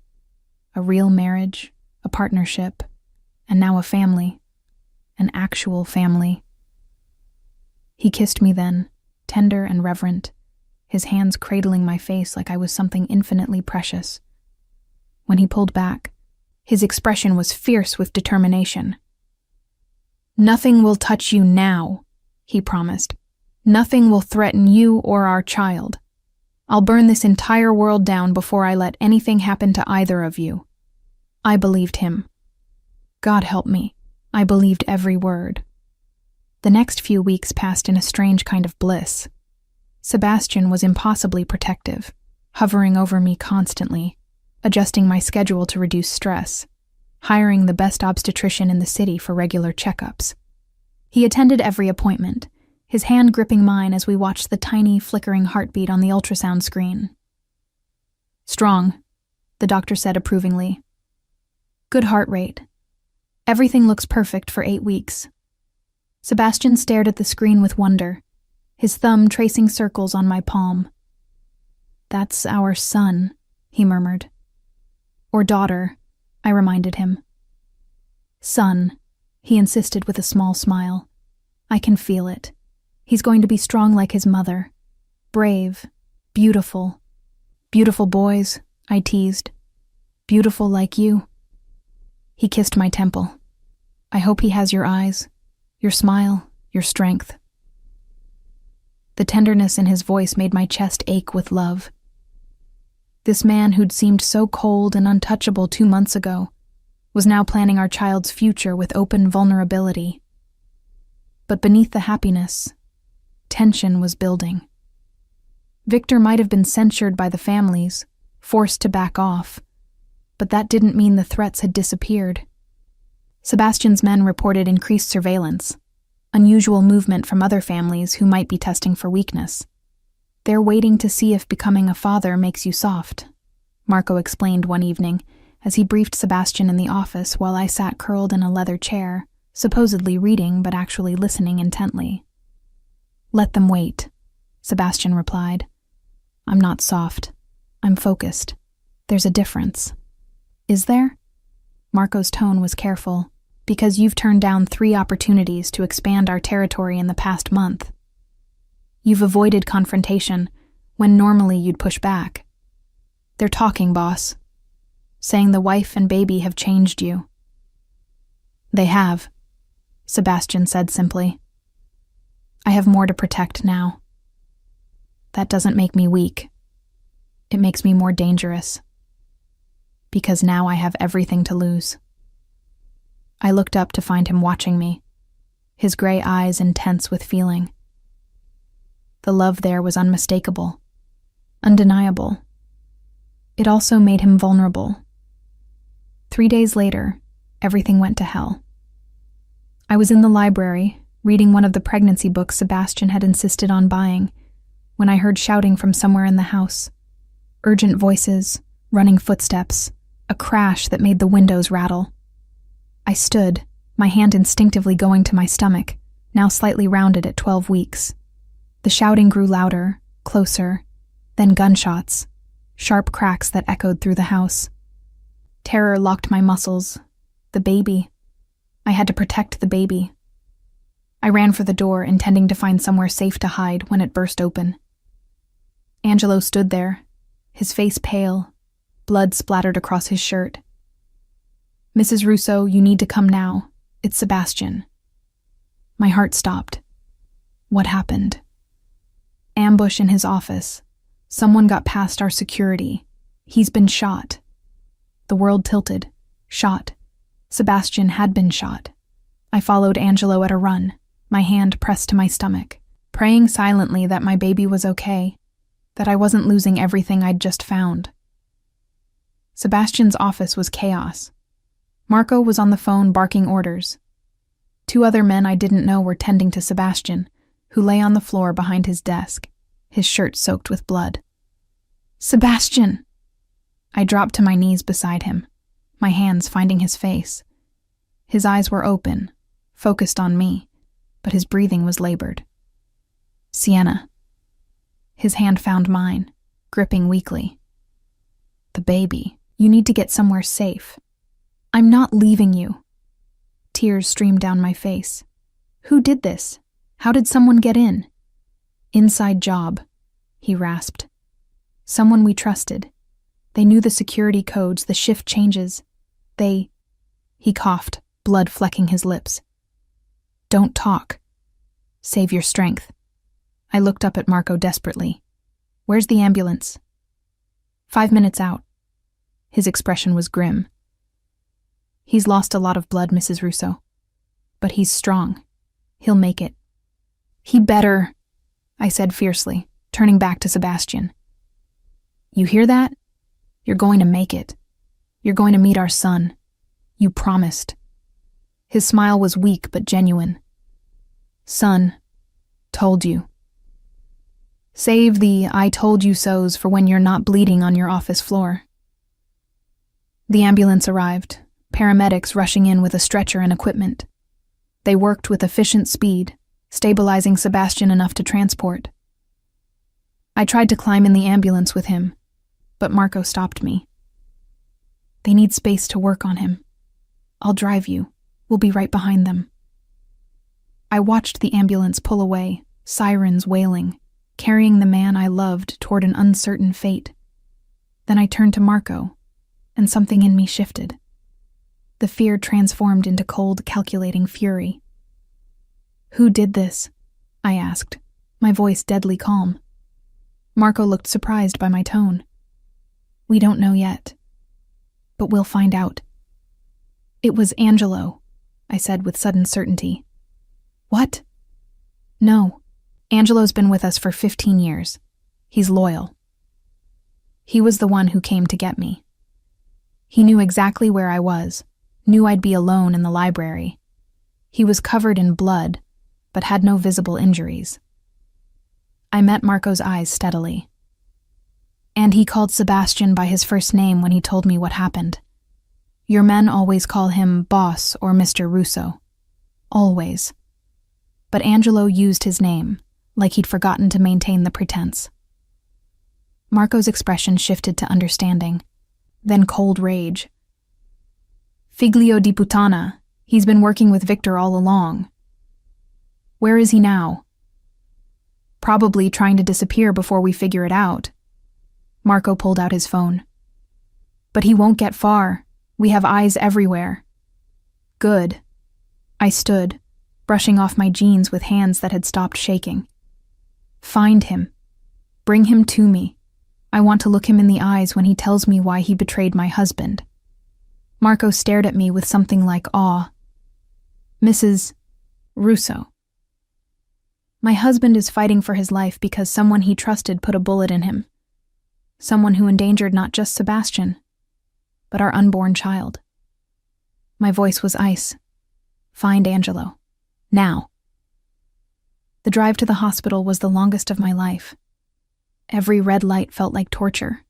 A real marriage, a partnership, and now a family. An actual family." He kissed me then, tender and reverent, his hands cradling my face like I was something infinitely precious. When he pulled back, his expression was fierce with determination. "Nothing will touch you now," he promised. "Nothing will threaten you or our child. I'll burn this entire world down before I let anything happen to either of you." I believed him. God help me, I believed every word. The next few weeks passed in a strange kind of bliss. Sebastian was impossibly protective, hovering over me constantly, adjusting my schedule to reduce stress, hiring the best obstetrician in the city for regular checkups. He attended every appointment, his hand gripping mine as we watched the tiny, flickering heartbeat on the ultrasound screen. "Strong," the doctor said approvingly. "Good heart rate. Everything looks perfect for 8 weeks." Sebastian stared at the screen with wonder, his thumb tracing circles on my palm. "That's our son," he murmured. "Or daughter," I reminded him. "Son," he insisted with a small smile. "I can feel it. He's going to be strong like his mother. Brave. Beautiful. Beautiful boys," I teased. "Beautiful like you." He kissed my temple. "I hope he has your eyes, your smile, your strength." The tenderness in his voice made my chest ache with love. This man who'd seemed so cold and untouchable 2 months ago was now planning our child's future with open vulnerability. But beneath the happiness, tension was building. Victor might have been censured by the families, forced to back off, but that didn't mean the threats had disappeared. Sebastian's men reported increased surveillance, unusual movement from other families who might be testing for weakness. "They're waiting to see if becoming a father makes you soft," Marco explained one evening as he briefed Sebastian in the office while I sat curled in a leather chair, supposedly reading but actually listening intently. "Let them wait," Sebastian replied. "I'm not soft. I'm focused. There's a difference." "Is there?" Marco's tone was careful. "Because you've turned down 3 opportunities to expand our territory in the past month. You've avoided confrontation when normally you'd push back. They're talking, boss. Saying the wife and baby have changed you." "They have," Sebastian said simply. "I have more to protect now. That doesn't make me weak. It makes me more dangerous. Because now I have everything to lose." I looked up to find him watching me, his gray eyes intense with feeling. The love there was unmistakable, undeniable. It also made him vulnerable. 3 days later, everything went to hell. I was in the library, reading one of the pregnancy books Sebastian had insisted on buying, when I heard shouting from somewhere in the house. Urgent voices, running footsteps, a crash that made the windows rattle. I stood, my hand instinctively going to my stomach, now slightly rounded at 12 weeks. The shouting grew louder, closer, then gunshots, sharp cracks that echoed through the house. Terror locked my muscles. The baby. I had to protect the baby. I ran for the door, intending to find somewhere safe to hide when it burst open. Angelo stood there, his face pale, blood splattered across his shirt. "Mrs. Russo, you need to come now. It's Sebastian." My heart stopped. What happened? Ambush in his office. Someone got past our security. He's been shot. The world tilted. Shot. Sebastian had been shot. I followed Angelo at a run, my hand pressed to my stomach, praying silently that my baby was okay, that I wasn't losing everything I'd just found. Sebastian's office was chaos. Marco was on the phone barking orders. 2 other men I didn't know were tending to Sebastian, who lay on the floor behind his desk, his shirt soaked with blood. "Sebastian!" I dropped to my knees beside him, my hands finding his face. His eyes were open, focused on me, but his breathing was labored. "Sienna." His hand found mine, gripping weakly. "The baby. You need to get somewhere safe." "I'm not leaving you." Tears streamed down my face. "Who did this? How did someone get in?" "Inside job," he rasped. "Someone we trusted. They knew the security codes, the shift changes. He coughed, blood flecking his lips. "Don't talk. Save your strength." I looked up at Marco desperately. "Where's the ambulance?" 5 minutes out. His expression was grim. "He's lost a lot of blood, Mrs. Russo. But he's strong. He'll make it." "He better," I said fiercely, turning back to Sebastian. "You hear that? You're going to make it. You're going to meet our son. You promised." His smile was weak but genuine. "Son, told you." Save the "I told you so's" for when you're not bleeding on your office floor. The ambulance arrived, paramedics rushing in with a stretcher and equipment. They worked with efficient speed, stabilizing Sebastian enough to transport. I tried to climb in the ambulance with him, but Marco stopped me. "They need space to work on him. I'll drive you. We'll be right behind them." I watched the ambulance pull away, sirens wailing, carrying the man I loved toward an uncertain fate. Then I turned to Marco, and something in me shifted. The fear transformed into cold, calculating fury. "Who did this?" I asked, my voice deadly calm. Marco looked surprised by my tone. "We don't know yet, but we'll find out." "It was Angelo," I said with sudden certainty. "What?" "No. Angelo's been with us for 15 years. He's loyal. He was the one who came to get me. He knew exactly where I was, knew I'd be alone in the library. He was covered in blood, but had no visible injuries." I met Marco's eyes steadily. "And he called Sebastian by his first name when he told me what happened. Your men always call him Boss or Mr. Russo. Always. But Angelo used his name, like he'd forgotten to maintain the pretense." Marco's expression shifted to understanding, then cold rage. "Figlio di puttana. He's been working with Victor all along." "Where is he now?" "Probably trying to disappear before we figure it out." Marco pulled out his phone. "But he won't get far. We have eyes everywhere." "Good." I stood, brushing off my jeans with hands that had stopped shaking. "Find him. Bring him to me. I want to look him in the eyes when he tells me why he betrayed my husband." Marco stared at me with something like awe. "Mrs. Russo." My husband is fighting for his life because someone he trusted put a bullet in him. Someone who endangered not just Sebastian, but our unborn child. My voice was ice. Find Angelo. Now. The drive to the hospital was the longest of my life. Every red light felt like torture.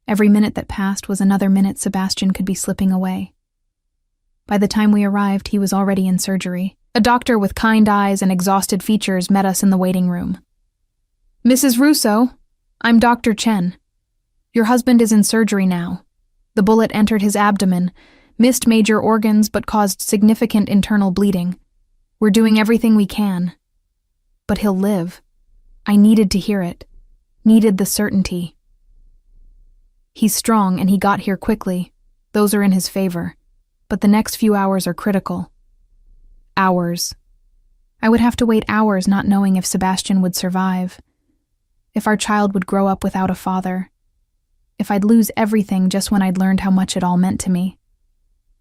Every minute that passed was another minute Sebastian could be slipping away. By the time we arrived, he was already in surgery. A doctor with kind eyes and exhausted features met us in the waiting room. Mrs. Russo, I'm Dr. Chen. Your husband is in surgery now. The bullet entered his abdomen, missed major organs but caused significant internal bleeding. We're doing everything we can. But he'll live. I needed to hear it. Needed the certainty. He's strong and he got here quickly. Those are in his favor. But the next few hours are critical. Hours. I would have to wait hours not knowing if Sebastian would survive. If our child would grow up without a father. If I'd lose everything just when I'd learned how much it all meant to me.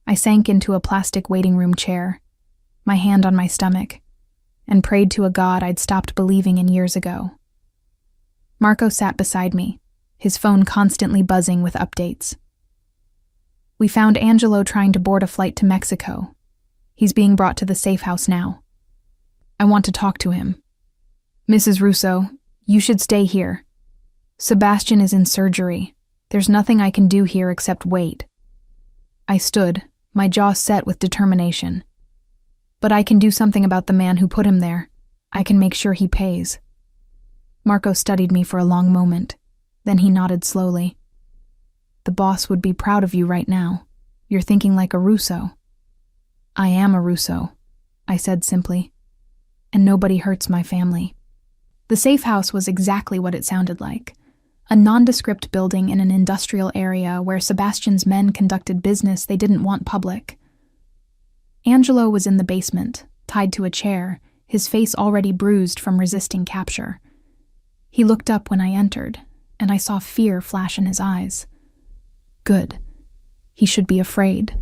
I sank into a plastic waiting room chair, my hand on my stomach, and prayed to a God I'd stopped believing in years ago. Marco sat beside me, his phone constantly buzzing with updates. We found Angelo trying to board a flight to Mexico. He's being brought to the safe house now. I want to talk to him. Mrs. Russo, you should stay here. Sebastian is in surgery. There's nothing I can do here except wait. I stood, my jaw set with determination. But I can do something about the man who put him there. I can make sure he pays. Marco studied me for a long moment. Then he nodded slowly. The boss would be proud of you right now. You're thinking like a Russo. I am a Russo, I said simply. And nobody hurts my family. The safe house was exactly what it sounded like. A nondescript building in an industrial area where Sebastian's men conducted business they didn't want public. Angelo was in the basement, tied to a chair, his face already bruised from resisting capture. He looked up when I entered, and I saw fear flash in his eyes. Good. He should be afraid.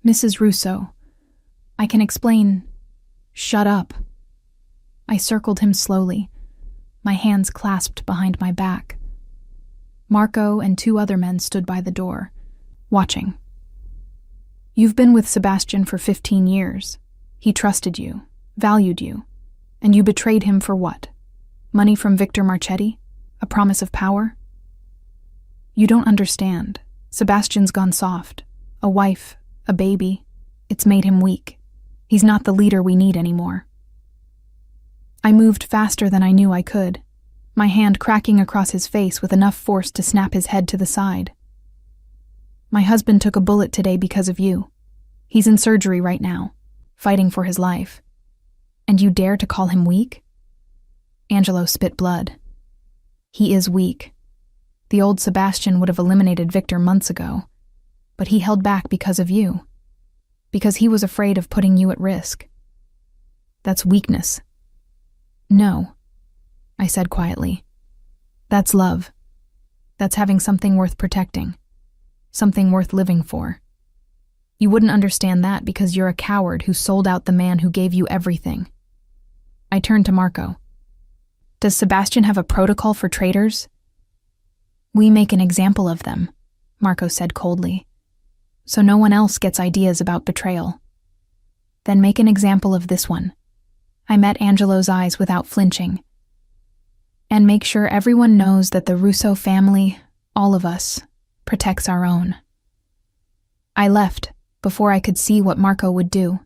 Mrs. Russo, I can explain. Shut up. I circled him slowly, my hands clasped behind my back. Marco and 2 other men stood by the door, watching. You've been with Sebastian for 15 years. He trusted you, valued you, and you betrayed him for what? Money from Victor Marchetti? A promise of power? You don't understand. Sebastian's gone soft. A wife, a baby. It's made him weak. He's not the leader we need anymore. I moved faster than I knew I could, my hand cracking across his face with enough force to snap his head to the side. My husband took a bullet today because of you. He's in surgery right now, fighting for his life. And you dare to call him weak? Angelo spit blood. He is weak. The old Sebastian would have eliminated Victor months ago, but he held back because of you. Because he was afraid of putting you at risk. That's weakness. No, I said quietly. That's love. That's having something worth protecting. Something worth living for. You wouldn't understand that because you're a coward who sold out the man who gave you everything. I turned to Marco. Does Sebastian have a protocol for traitors? We make an example of them, Marco said coldly. So no one else gets ideas about betrayal. Then make an example of this one. I met Angelo's eyes without flinching. And make sure everyone knows that the Russo family, all of us, protects our own. I left before I could see what Marco would do.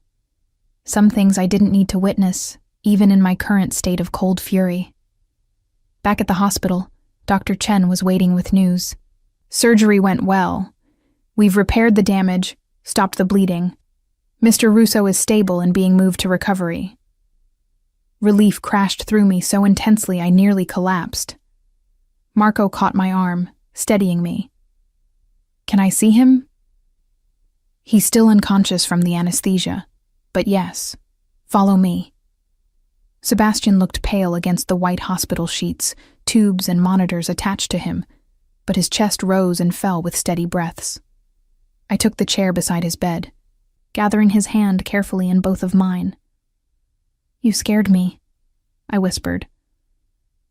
Some things I didn't need to witness, even in my current state of cold fury. Back at the hospital, Dr. Chen was waiting with news. Surgery went well. We've repaired the damage, stopped the bleeding. Mr. Russo is stable and being moved to recovery. Relief crashed through me so intensely I nearly collapsed. Marco caught my arm, steadying me. Can I see him? He's still unconscious from the anesthesia, but yes, follow me. Sebastian looked pale against the white hospital sheets, tubes and monitors attached to him, but his chest rose and fell with steady breaths. I took the chair beside his bed, gathering his hand carefully in both of mine. You scared me, I whispered.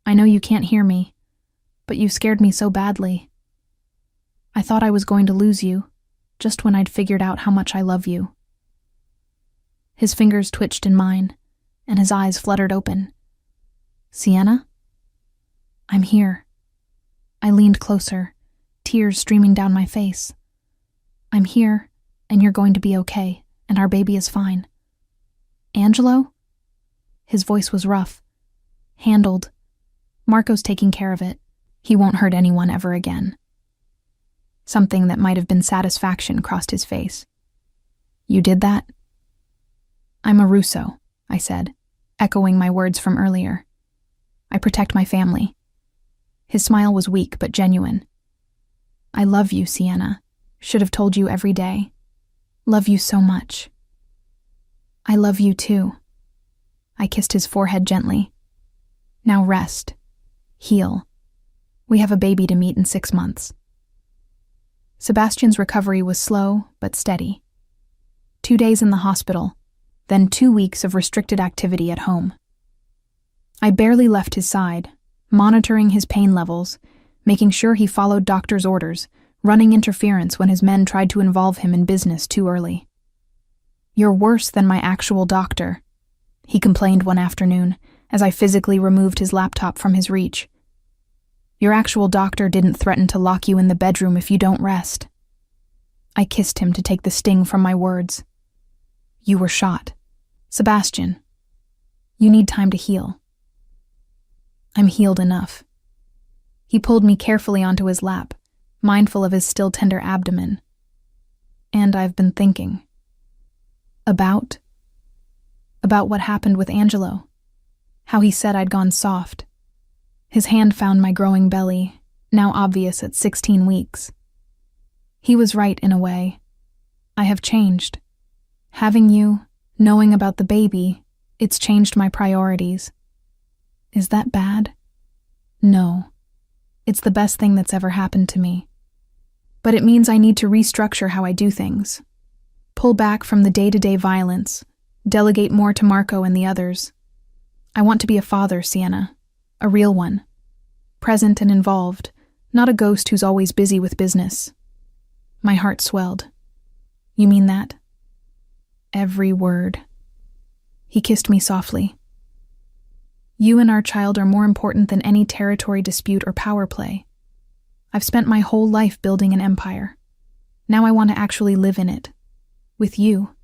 I know you can't hear me, but you scared me so badly. I thought I was going to lose you, just when I'd figured out how much I love you. His fingers twitched in mine, and his eyes fluttered open. Sienna? I'm here. I leaned closer, tears streaming down my face. I'm here, and you're going to be okay, and our baby is fine. Angelo? His voice was rough. Handled. Marco's taking care of it. He won't hurt anyone ever again. Something that might have been satisfaction crossed his face. You did that? I'm a Russo, I said, echoing my words from earlier. I protect my family. His smile was weak but genuine. I love you, Sienna. Should have told you every day. Love you so much. I love you too. I kissed his forehead gently. Now rest. Heal. We have a baby to meet in 6 months. Sebastian's recovery was slow but steady. 2 days in the hospital, then 2 weeks of restricted activity at home. I barely left his side, monitoring his pain levels, making sure he followed doctor's orders, running interference when his men tried to involve him in business too early. You're worse than my actual doctor, he complained one afternoon as I physically removed his laptop from his reach. Your actual doctor didn't threaten to lock you in the bedroom if you don't rest. I kissed him to take the sting from my words. You were shot. Sebastian, you need time to heal. I'm healed enough. He pulled me carefully onto his lap, mindful of his still tender abdomen. And I've been thinking. About what happened with Angelo. How he said I'd gone soft. His hand found my growing belly, now obvious at 16 weeks. He was right in a way. I have changed. Having you, knowing about the baby, it's changed my priorities. Is that bad? No. It's the best thing that's ever happened to me. But it means I need to restructure how I do things. Pull back from the day-to-day violence, delegate more to Marco and the others. I want to be a father, Sienna. A real one. Present and involved, not a ghost who's always busy with business. My heart swelled. You mean that? Every word. He kissed me softly. You and our child are more important than any territory dispute or power play. I've spent my whole life building an empire. Now I want to actually live in it. With you.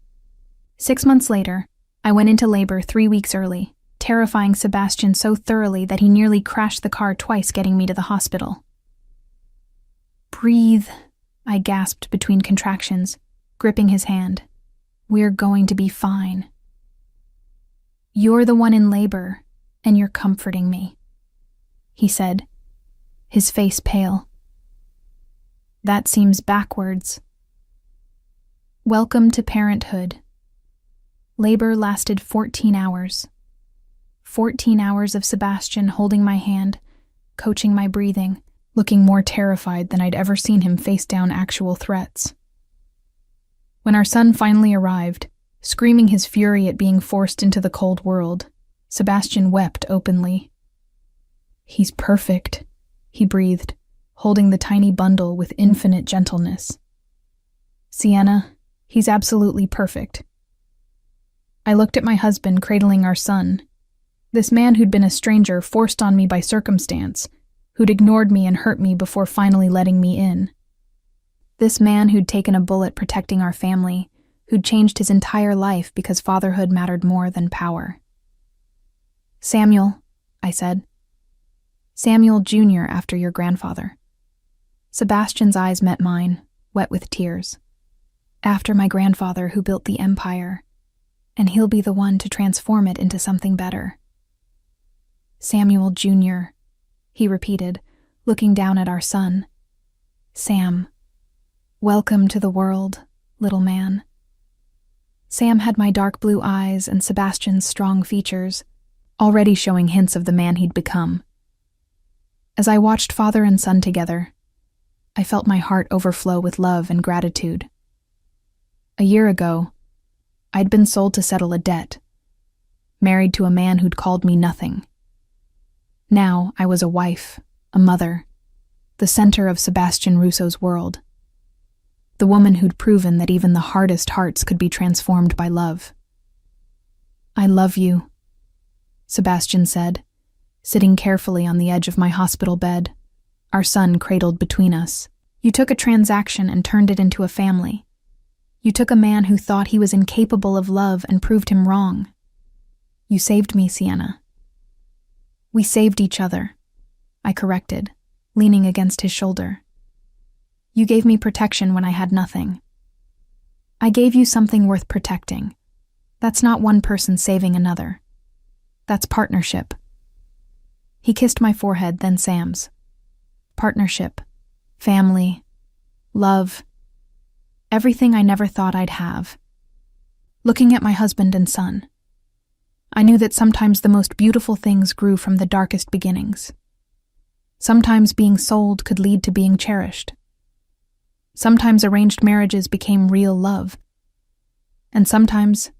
6 months later, I went into labor 3 weeks early, terrifying Sebastian so thoroughly that he nearly crashed the car twice getting me to the hospital. Breathe, I gasped between contractions, gripping his hand. We're going to be fine. You're the one in labor, and you're comforting me, he said, his face pale. That seems backwards. Welcome to parenthood. Labor lasted 14 hours. 14 hours of Sebastian holding my hand, coaching my breathing, looking more terrified than I'd ever seen him face down actual threats. When our son finally arrived, screaming his fury at being forced into the cold world, Sebastian wept openly. He's perfect, he breathed, holding the tiny bundle with infinite gentleness. Sienna, he's absolutely perfect. I looked at my husband cradling our son, this man who'd been a stranger forced on me by circumstance, who'd ignored me and hurt me before finally letting me in. This man who'd taken a bullet protecting our family, who'd changed his entire life because fatherhood mattered more than power. Samuel, I said. Samuel Jr. after your grandfather. Sebastian's eyes met mine, wet with tears. After my grandfather who built the empire, and he'll be the one to transform it into something better. Samuel Jr., he repeated, looking down at our son. Sam, welcome to the world, little man. Sam had my dark blue eyes and Sebastian's strong features, already showing hints of the man he'd become. As I watched father and son together, I felt my heart overflow with love and gratitude. A year ago, I'd been sold to settle a debt. married to a man who'd called me nothing. Now I was a wife, a mother, the center of Sebastian Russo's world. The woman who'd proven that even the hardest hearts could be transformed by love. "I love you," Sebastian said, sitting carefully on the edge of my hospital bed, our son cradled between us. "You took a transaction and turned it into a family. You took a man who thought he was incapable of love and proved him wrong. You saved me, Sienna." "We saved each other," I corrected, leaning against his shoulder. "You gave me protection when I had nothing. I gave you something worth protecting. That's not one person saving another. That's partnership." He kissed my forehead, then Sam's. Partnership, family, love, everything I never thought I'd have. Looking at my husband and son, I knew that sometimes the most beautiful things grew from the darkest beginnings. Sometimes being sold could lead to being cherished. Sometimes arranged marriages became real love. And sometimes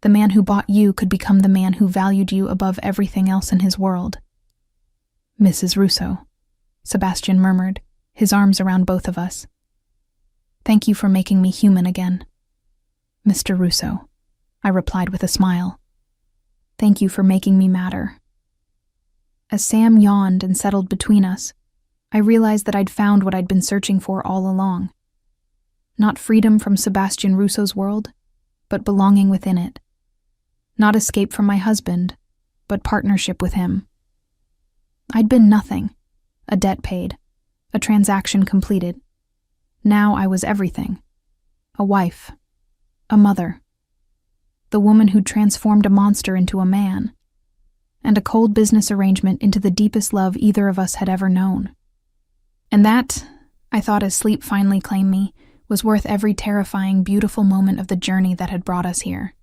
the man who bought you could become the man who valued you above everything else in his world. "Mrs. Russo," Sebastian murmured, his arms around both of us. "Thank you for making me human again." "Mr. Russo," I replied with a smile. "Thank you for making me matter." As Sam yawned and settled between us, I realized that I'd found what I'd been searching for all along. Not freedom from Sebastian Russo's world, but belonging within it. Not escape from my husband, but partnership with him. I'd been nothing, a debt paid, a transaction completed. Now I was everything. A wife, a mother, the woman who'd transformed a monster into a man, and a cold business arrangement into the deepest love either of us had ever known. And that, I thought as sleep finally claimed me, was worth every terrifying, beautiful moment of the journey that had brought us here.